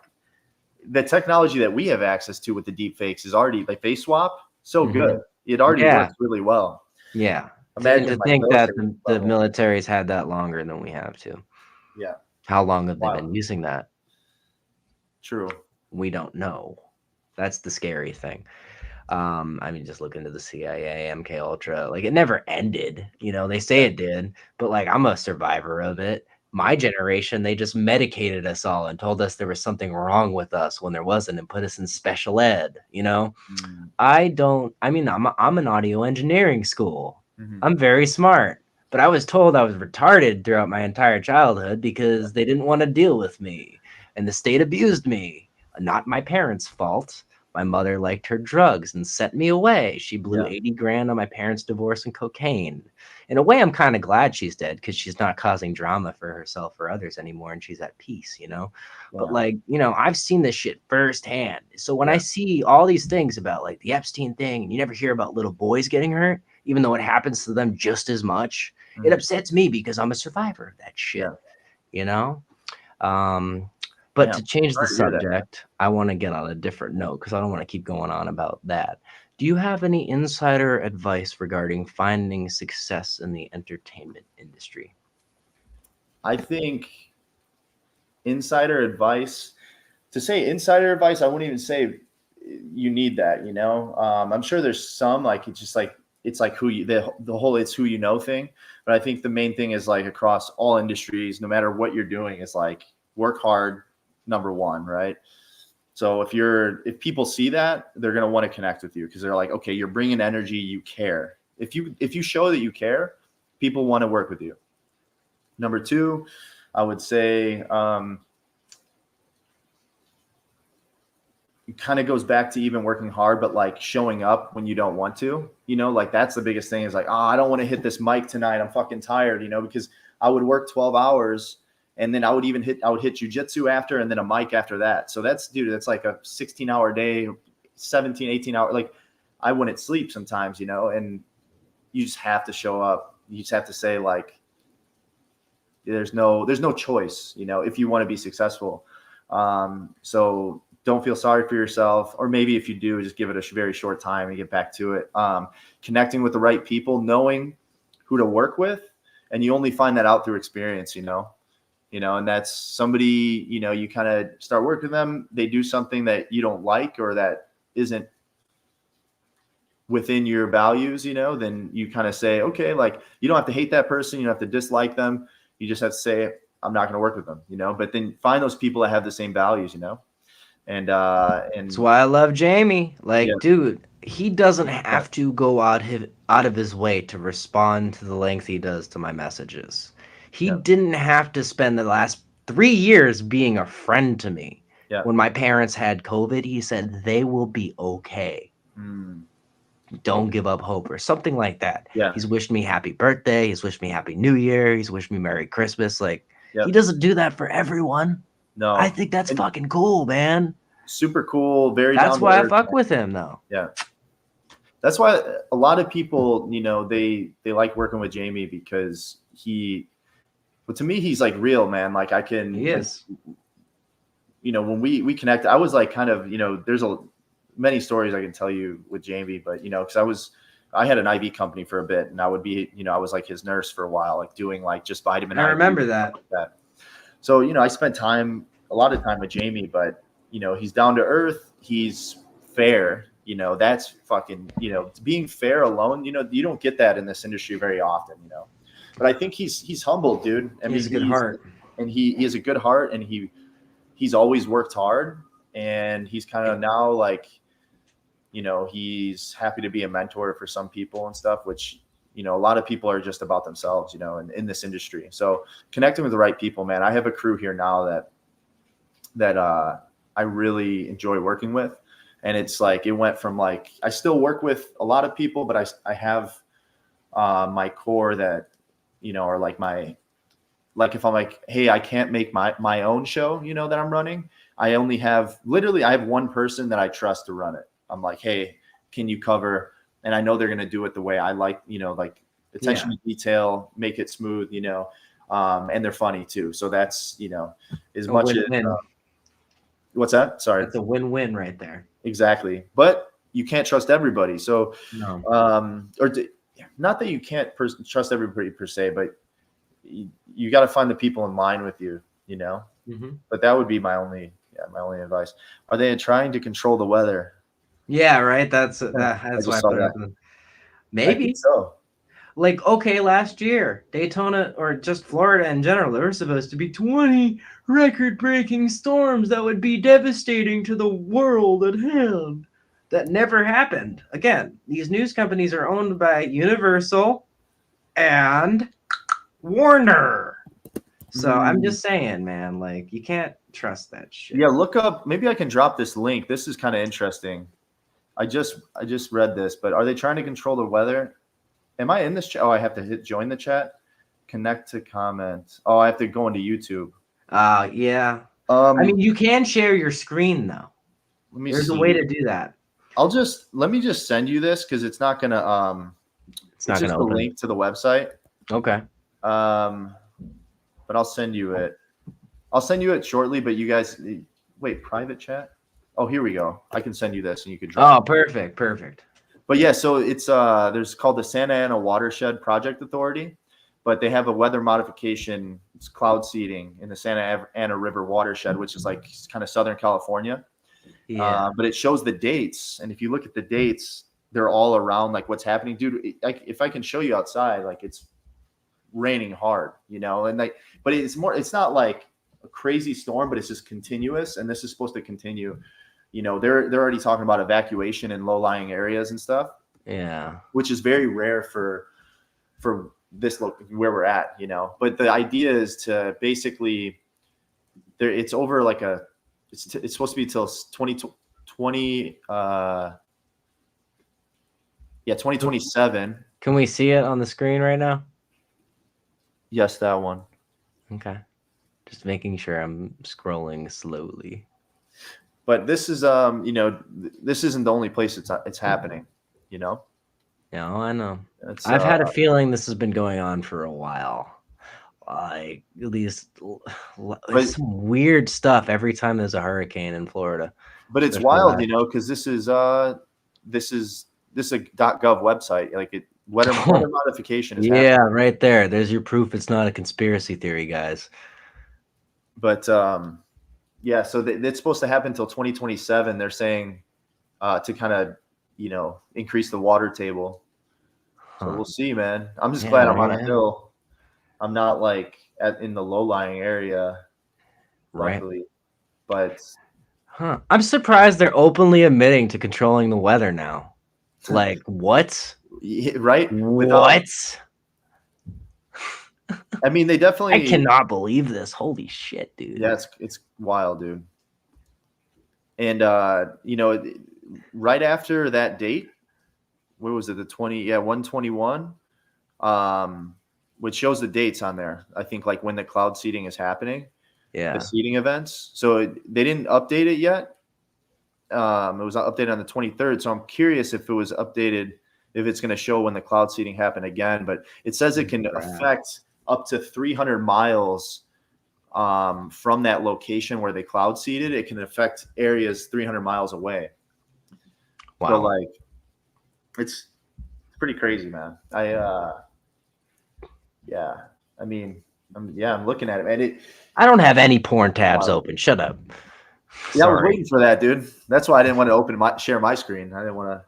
the technology that we have access to with the deep fakes is already like face swap. So good. It already works really well. Yeah. Imagine to think that the military's had that longer than we have to. Yeah. How long have they been using that? True. We don't know. That's the scary thing. I mean, just look into the CIA, MK Ultra. Like, it never ended. You know, they say Yeah. it did, but like, I'm a survivor of it. My generation, they just medicated us all and told us there was something wrong with us when there wasn't, and put us in special ed. You know, Mm, I don't. I mean, I'm an audio engineering school. mhm. I'm very smart, but I was told I was retarded throughout my entire childhood because they didn't want to deal with me, and the state abused me. Not my parents' fault. My mother liked her drugs and sent me away. She blew Yeah. 80 grand on my parents' divorce and cocaine. In a way, I'm kind of glad she's dead because she's not causing drama for herself or others anymore, and she's at peace, you know? But Yeah. like, I've seen this shit firsthand. So when I Yeah. see all these things about like the Epstein thing, and you never hear about little boys getting hurt, even though it happens to them just as much, it Mhm. upsets me because I'm a survivor of that shit, Yeah. you know? Um, but Damn. to change the Sorry to hear that. subject, I want to get on a different note because I don't want to keep going on about that. Do you have any insider advice regarding finding success in the entertainment industry? I think insider advice, to say insider advice, I wouldn't even say you need that, you know. I'm sure there's some, like, it's just like, it's like who you, the whole it's who you know thing. But I think the main thing is like across all industries, no matter what you're doing, is like work hard, number one, right? So if people see that, they're going to want to connect with you because they're like, okay, you're bringing energy, you care. If you show that you care, people want to work with you. Number two, I would say, it kind of goes back to even working hard, but like showing up when you don't want to, like that's the biggest thing, is like, oh, I don't want to hit this mic tonight. I'm fucking tired, because I would work 12 hours and then I would hit jujitsu after, and then a mic after that. So that's like a 16-hour day, 17, 18 hour. Like, I wouldn't sleep sometimes, and you just have to show up. You just have to say, like, there's no choice, if you want to be successful. So don't feel sorry for yourself, or maybe if you do, just give it a very short time and get back to it. Connecting with the right people, knowing who to work with, and you only find that out through experience, and that's somebody, you kind of start working with them, they do something that you don't like or that isn't within your values, then you kind of say, okay, like, you don't have to hate that person, you don't have to dislike them, you just have to say, I'm not going to work with them, but then find those people that have the same values, and That's and why I love Jamie. yeah, Like, dude, he doesn't yeah, have to go out of his way to respond to the length he does to my messages. He yeah, didn't have to spend the last 3 years being a friend to me. yeah, When my parents had COVID, he said they will be okay. mm, Don't okay, give up hope, or something like that. yeah, He's wished me happy birthday. He's wished me happy New Year. He's wished me Merry Christmas. Like, yeah, he doesn't do that for everyone. I no, think that's and fucking cool, man. super cool, very That's down to why I earth, fuck man. with him, though. Yeah, that's why a lot of people, they like working with Jamie because but to me, he's like real, man. Like, I can, He like, is. when we connect, I was like, kind of, there's many stories I can tell you with Jamie, but because I had an IV company for a bit, and I would be, I was like his nurse for a while, like doing like just vitamin I IV and remember stuff that. like that. So, I spent a lot of time with Jamie, but he's down to earth, he's fair, that's fucking, being fair alone, you don't get that in this industry very often, but I think he's humble, dude. I He has mean, a good heart. he has a good heart, and he's always worked hard, and he's kind of now like, he's happy to be a mentor for some people and stuff, which, a lot of people are just about themselves, in this industry. So connecting with the right people, man. I have a crew here now that I really enjoy working with. And it's like, it went from like, I still work with a lot of people, but I have my core that, are like like if I'm like, hey, I can't make my own show, that I'm running. I have one person that I trust to run it. I'm like, hey, can you cover? And I know they're going to do it the way I like, like attention Yeah. to detail, make it smooth, and they're funny too. So that's, as A much as, win-win. what's that? Sorry. That's a win-win right there. Exactly. But you can't trust everybody. So, No. not that you can't trust everybody per se, but you got to find the people in line with you, Mm-hmm. but that would be my only Yeah, my only advice. Are they trying to control the weather? Yeah, right. That's I why just I saw put it. that. I think Maybe. so. Like, okay, last year, Daytona or just Florida in general, there were supposed to be 20 record-breaking storms that would be devastating to the world at hand. That never happened. Again, these news companies are owned by Universal and Warner. So I'm just saying, man, like, you can't trust that shit. Yeah, look up. Maybe I can drop this link. This is kind of interesting. I just read this, but are they trying to control the weather? Am I in this chat? Oh, I have to hit join the chat. Connect to comment. Oh, I have to go into YouTube. Yeah. I mean, you can share your screen though. Let me There's see. a way to do that. Let me just send you this because it's not gonna It's not just gonna a open. link to the website. Okay. But I'll send you it. I'll send you it shortly, but you guys wait, private chat? Oh, here we go. I can send you this and you could drop. Oh, perfect. But yeah, so it's there's called the Santa Ana Watershed Project Authority, but they have a weather modification, it's cloud seeding in the Santa Ana River watershed, which is like kind of Southern California. Yeah. But it shows the dates, and if you look at the dates, they're all around like what's happening, dude. If I can show you outside, like it's raining hard, and like, but it's not like a crazy storm, but it's just continuous, and this is supposed to continue. They're already talking about evacuation in low-lying areas and stuff. Yeah. Which is very rare for this where we're at, But the idea is to basically it's over like it's supposed to be till 2020 2027. Can we see it on the screen right now? Yes, that one. Okay. Just making sure I'm scrolling slowly. But this is this isn't the only place it's happening, No, I know. I've had a feeling this has been going on for a while. Like there's some weird stuff every time there's a hurricane in Florida. But it's wild, because this is a .gov website. Like weather modification is happening. Right there. There's your proof. It's not a conspiracy theory, guys. But yeah, so it's supposed to happen until 2027. They're saying to kind of, increase the water table. So we'll see, man. I'm just glad I'm on a hill. I'm not like in the low-lying area, luckily. But I'm surprised they're openly admitting to controlling the weather now. Like what? Right? What? I mean, they definitely. I cannot believe this. Holy shit, dude. Yeah, it's wild, dude. And right after that date, where was it? The 121. Which shows the dates on there. I think like when the cloud seeding is happening. Yeah. The seeding events. So they didn't update it yet. It was updated on the 23rd. So I'm curious if it was updated, if it's going to show when the cloud seeding happened again. But it says it can affect up to 300 miles from that location where they cloud seeded. It can affect areas 300 miles away. Wow. So like, it's pretty crazy, man. I mean, I'm looking at it, man. I don't have any porn tabs open. Shut up. Yeah, I was waiting for that, dude. That's why I didn't want to share my screen. I didn't want to.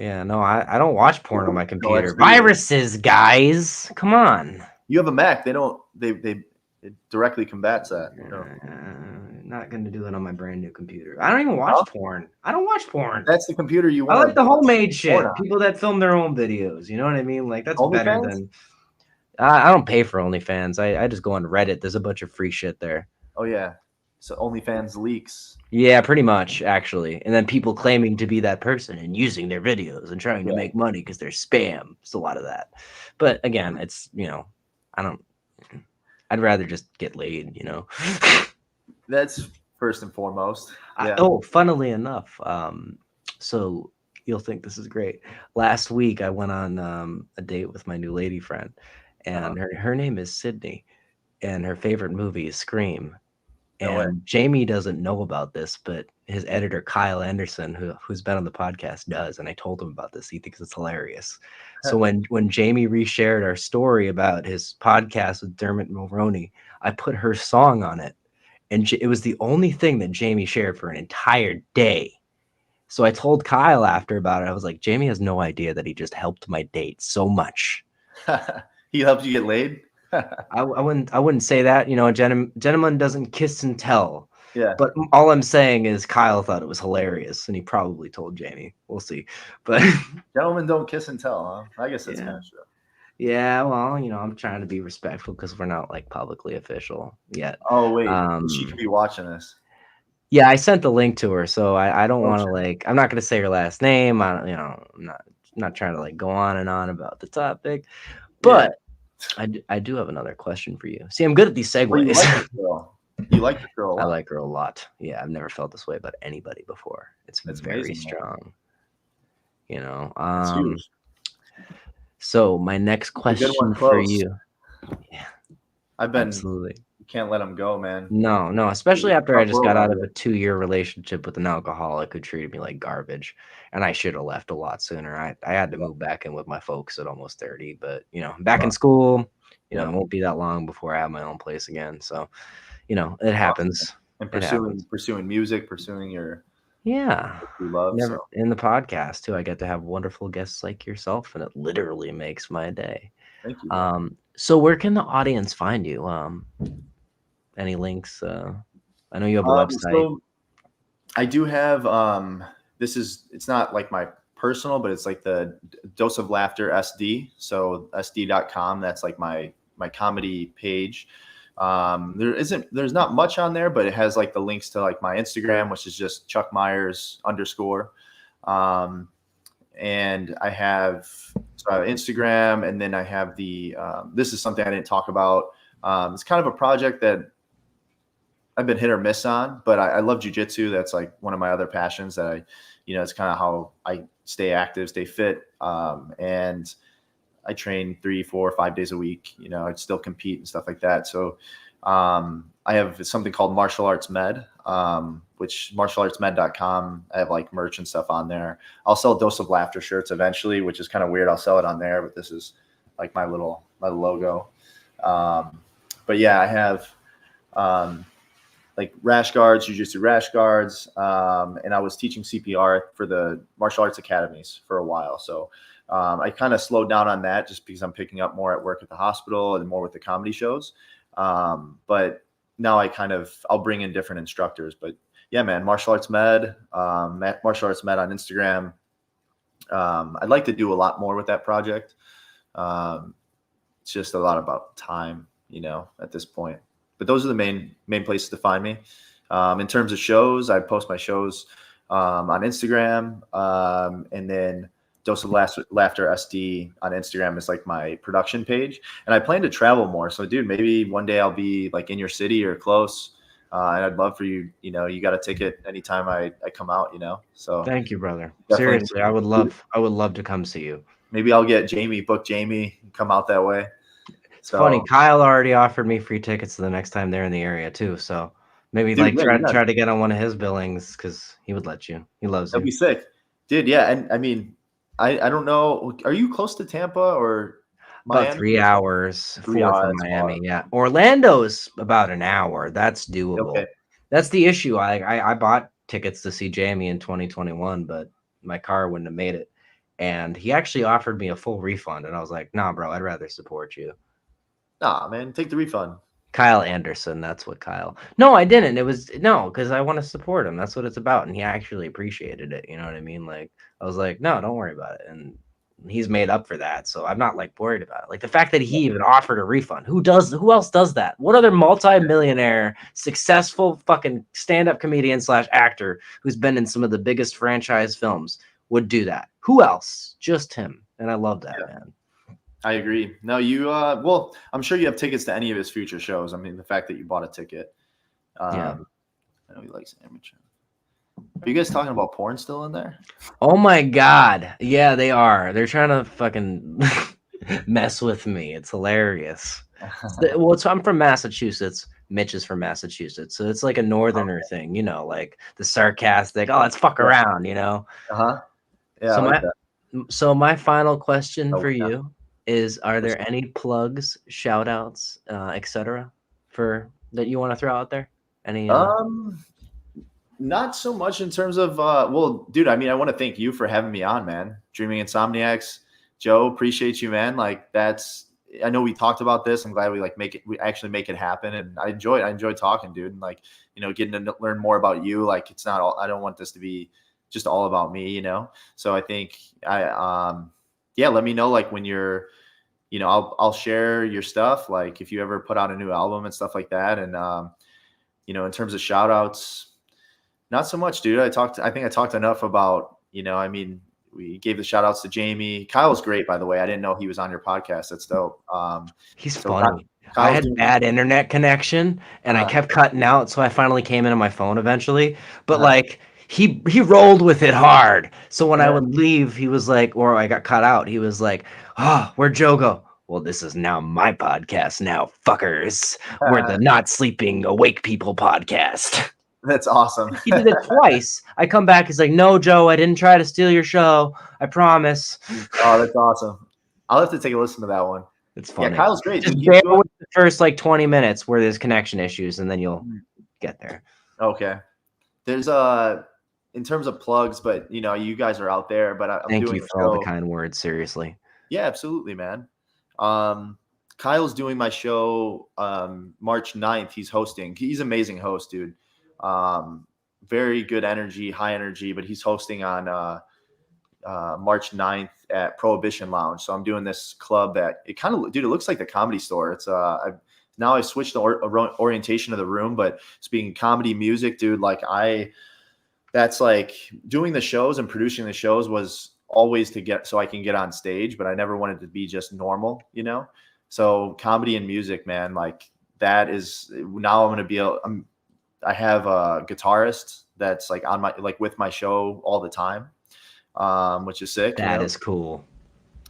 Yeah, no, I don't watch porn on my computer. Viruses, guys. Come on. You have a Mac. They directly combats that. Not going to do it on my brand new computer. I don't even watch porn. I don't watch porn. That's the computer you want. I like the homemade shit. People that film their own videos. You know what I mean? Like that's better than. I don't pay for OnlyFans. I just go on Reddit. There's a bunch of free shit there. Oh yeah. So OnlyFans leaks. Yeah, pretty much, actually. And then people claiming to be that person and using their videos and trying to make money because they're spam. It's a lot of that. But again, it's, I'd rather just get laid, That's first and foremost. Yeah. Funnily enough, so you'll think this is great. Last week, I went on a date with my new lady friend, and her name is Sydney, and her favorite movie is Scream. And Jamie doesn't know about this, but his editor, Kyle Anderson, who's been on the podcast, does. And I told him about this. He thinks it's hilarious. So when Jamie reshared our story about his podcast with Dermot Mulroney, I put her song on it. And it was the only thing that Jamie shared for an entire day. So I told Kyle after about it. I was like, Jamie has no idea that he just helped my date so much. He helped you get laid? I wouldn't say that. You know, a gentleman doesn't kiss and tell. Yeah. But all I'm saying is Kyle thought it was hilarious, and he probably told Jamie. We'll see. But Gentlemen don't kiss and tell, huh? I guess that's yeah. kind of true. Yeah, well, you know, I'm trying to be respectful because we're not like publicly official yet. Oh, wait. She could be watching this. Yeah, I sent the link to her, so I don't Oh, want to shit. like I'm not gonna say her last name. I don't, you know, I'm not trying to like go on and on about the topic, Yeah. but I do have another question for you. See, I'm good at these Well, you segues. like this girl. You like this girl a I lot. like her a lot. Yeah, I've never felt this way about anybody before. It's That's very amazing, man. strong. You know. It's huge. So my next Keep the good question one for close. you. Yeah, I've been. absolutely. You can't let him go, man. No, especially after I Tough just world got out out of here. a 2-year relationship with an alcoholic who treated me like garbage, and I should have left a lot sooner. I had to move back in with my folks at almost 30, but you know, I'm back in school. You know, Yep. it won't be that long before I have my own place again. So, you know, it Awesome. happens. And It happens. pursuing music, pursuing your Yeah. what you love. Never So in the podcast too. I get to have wonderful guests like yourself, and it literally makes my day. thank you, bro. So where can the audience find you? Any links? I know you have a website. So I do have it's not like my personal, but it's like the Dose of Laughter SD. So SD.com. That's like my comedy page. There's not much on there, but it has like the links to like my Instagram, which is just Chuck Meyers _. And I have Instagram, and then I have the this is something I didn't talk about. It's kind of a project that I've been hit or miss on, but I love jujitsu. That's like one of my other passions that it's kind of how I stay active, stay fit. And I train 3, 4, 5 days a week. You know, I'd still compete and stuff like that. So I have something called Martial Arts Med, which martialartsmed.com. I have like merch and stuff on there. I'll sell Dose of Laughter shirts eventually, which is kind of weird. I'll sell it on there, but this is like my logo. But yeah, I have like rash guards, jujitsu rash guards. And I was teaching CPR for the martial arts academies for a while. So I kind of slowed down on that just because I'm picking up more at work at the hospital and more with the comedy shows. But now I'll bring in different instructors. But yeah, man, Martial Arts Med, Martial Arts Med on Instagram. I'd like to do a lot more with that project. It's just a lot about time, at this point. But those are the main places to find me. In terms of shows, I post my shows on Instagram, and then Dose of Laughter SD on Instagram is like my production page. And I plan to travel more. So, dude, maybe one day I'll be like in your city or close. And I'd love for you, you got a ticket anytime I come out, So Thank you, brother. definitely. Seriously, I would love to come see you. Maybe I'll get book Jamie, come out that way. It's funny. Kyle already offered me free tickets the next time they're in the area too. So maybe try to get on one of his billings because he would let you. He loves you. That'd be sick, dude. Yeah, and I mean, I don't know. Are you close to Tampa or Miami? About 3 hours. 3 4 hours, from that's Miami. far. Yeah, Orlando's about an hour. That's doable. Okay. That's the issue. I bought tickets to see Jamie in 2021, but my car wouldn't have made it. And he actually offered me a full refund, and I was like, "Nah, bro, I'd rather support you." Nah, man, take the refund. Kyle Anderson, that's what Kyle. No, I didn't. It was because I want to support him. That's what it's about, and he actually appreciated it. You know what I mean? Like I was like, "No, don't worry about it," and he's made up for that, so I'm not like worried about it. Like the fact that he even offered a refund. Who else does that? What other multi-millionaire, successful fucking stand-up comedian / actor who's been in some of the biggest franchise films would do that? Who else? Just him. And I love that, man. I agree. No, you well, I'm sure you have tickets to any of his future shows. I mean, the fact that you bought a ticket. Yeah. I know he likes amateur. Are you guys talking about porn still in there? Oh my God. Yeah, they are. They're trying to fucking mess with me. It's hilarious. I'm from Massachusetts. Mitch is from Massachusetts. So it's like a northerner thing, like the sarcastic, oh, let's fuck around, Uh-huh. Yeah. So my final question for you is, are there any plugs, shout outs, etc. that you want to throw out there? Any Not so much in terms of well, dude, I mean, I want to thank you for having me on, man. Dreaming Insomniacs. Joe, appreciate you, man. Like I know we talked about this. I'm glad we actually make it happen. And I enjoy talking, dude. And like, getting to learn more about you. Like it's not all, I don't want this to be just all about me, So I think yeah, let me know like when you're, I'll share your stuff. Like if you ever put out a new album and stuff like that. And, in terms of shout outs, not so much, dude. I think I talked enough about, I mean, we gave the shout outs to Jamie. Kyle's great, by the way. I didn't know he was on your podcast. That's dope. He's So funny. I Kyle's had doing, bad internet connection and I kept cutting out, so I finally came into my phone eventually. But like he rolled with it hard. So when I would leave, he was like, or I got cut out, he was like, "Oh, where'd Joe go?" Well, this is now my podcast now, fuckers. We're the Not Sleeping Awake People podcast. That's awesome. He did it twice. I come back, he's like, "No, Joe, I didn't try to steal your show. I promise." Oh, that's awesome. I'll have to take a listen to that one. It's funny. Yeah, Kyle's great. Just Dude, bear with the first like 20 minutes where there's connection issues, and then you'll get there. Okay. There's in terms of plugs, but you guys are out there. But I'm Thank doing you for all the kind words. Seriously. Yeah, absolutely, man. Kyle's doing my show March 9th. He's hosting. He's an amazing host, dude. Very good energy, high energy, but he's hosting on March 9th at Prohibition Lounge. So I'm doing this club that it looks like the Comedy Store. It's now I've switched the orientation of the room, but it's being comedy music, dude. That's like doing the shows and producing the shows was always so I can get on stage, but I never wanted to be just normal, So comedy and music, man, like that is now I'm going to be I have a guitarist that's like with my show all the time, which is sick. That is cool.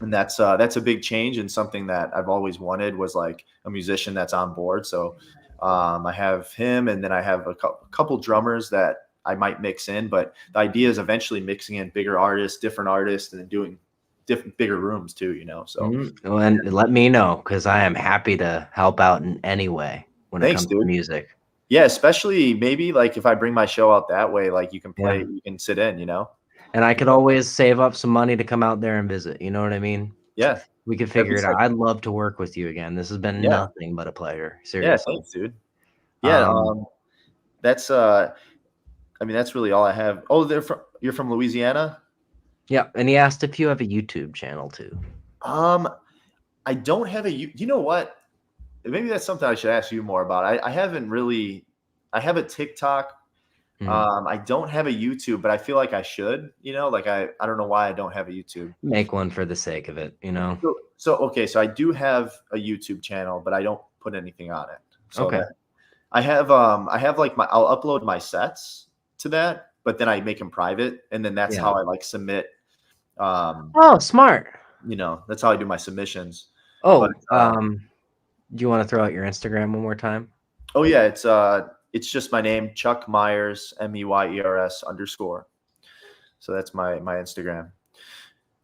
And that's a big change, and something that I've always wanted was like a musician that's on board. So I have him, and then I have a couple drummers that I might mix in, but the idea is eventually mixing in bigger artists, different artists, and then doing different bigger rooms too, So and let me know, because I am happy to help out in any way when it comes to music. Yeah, especially maybe like if I bring my show out that way, like you can play, you can sit in, And I could always save up some money to come out there and visit. You know what I mean? Yeah. We could figure it out. I'd love to work with you again. This has been nothing but a pleasure. Seriously. Yeah, thanks, dude. Yeah, that's I mean, that's really all I have. Oh, you're from Louisiana? Yeah, and he asked if you have a YouTube channel too. I don't have you know what? Maybe that's something I should ask you more about. I haven't really. I have a TikTok. I don't have a YouTube, but I feel like I should. Like I don't know why I don't have a YouTube. Make one for the sake of it, So okay, so I do have a YouTube channel, but I don't put anything on it. So okay. I have like I'll upload my sets to that, but then I make them private, and then that's how I like submit. Oh, smart. That's how I do my submissions. Oh, do you want to throw out your Instagram one more time? Oh yeah, it's just my name, Chuck Meyers, MEYERS_. So that's my Instagram.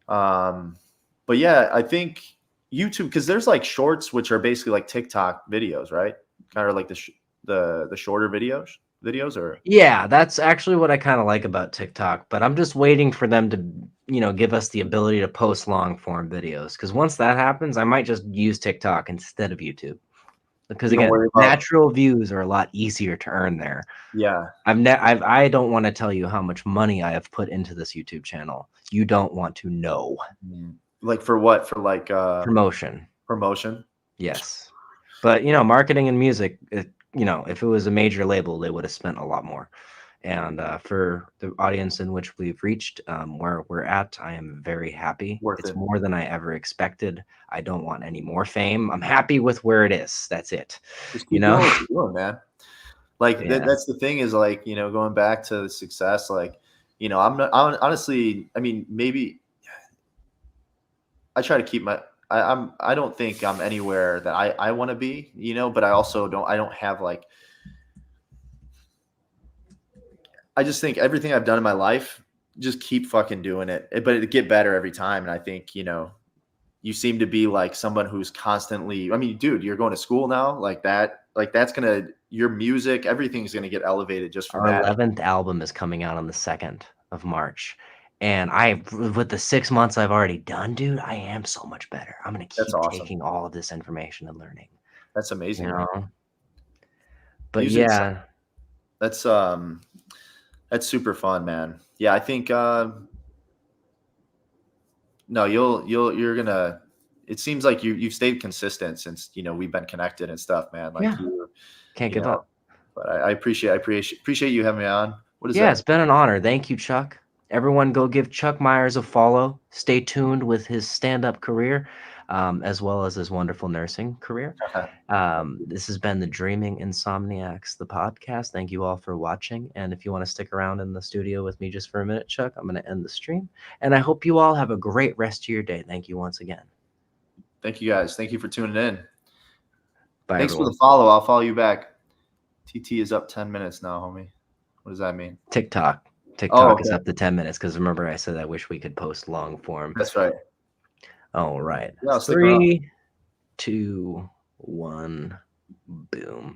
But yeah, I think YouTube, because there's like shorts, which are basically like TikTok videos, right? Kind of like the shorter videos or yeah, that's actually what I kind of like about TikTok, but I'm just waiting for them to give us the ability to post long form videos, because once that happens, I might just use TikTok instead of YouTube, because again, natural views are a lot easier to earn there. Yeah, I don't want to tell you how much money I have put into this YouTube channel. You don't want to know. Like for what? For like promotion. Yes, but marketing and music, if it was a major label, they would have spent a lot more. And for the audience in which we've reached, where we're at, I am very happy. It's more than I ever expected. I don't want any more fame. I'm happy with where it is. That's it. Just keep doing what you're doing, man. Like that's the thing is like, going back to the success, like, I'm honestly, I mean, maybe I try to keep I don't think I'm anywhere that I want to be, but I also don't have like, I just think everything I've done in my life, just keep fucking doing it, but it get better every time. And I think, you seem to be like someone who's constantly, I mean, dude, you're going to school now, like that's going to your music, everything's going to get elevated just from Our that. 11th album is coming out on the 2nd of March. And with the 6 months I've already done, dude, I am so much better. I'm going to That's keep awesome. taking all of this information and learning. That's amazing, You man. know? But Music's yeah, that's super fun, man. Yeah, I think no, you're gonna. It seems like you've stayed consistent since we've been connected and stuff, man. Like yeah, can't give up. But I appreciate you having me on. What is Yeah, that? it's been an honor. Thank you, Chuck. Everyone go give Chuck Meyers a follow. Stay tuned with his stand-up career, as well as his wonderful nursing career. This has been the Dreaming Insomniacs, the podcast. Thank you all for watching. And if you want to stick around in the studio with me just for a minute, Chuck, I'm going to end the stream. And I hope you all have a great rest of your day. Thank you once again. Thank you, guys. Thank you for tuning in. Bye, Thanks everyone. for the follow. I'll follow you back. TT is up 10 minutes now, homie. What does that mean? TikTok Oh, is okay. up to 10 minutes because remember I said I wish we could post long form. That's right. All right. Yeah, I'll stick around. 3, 2, 1, boom.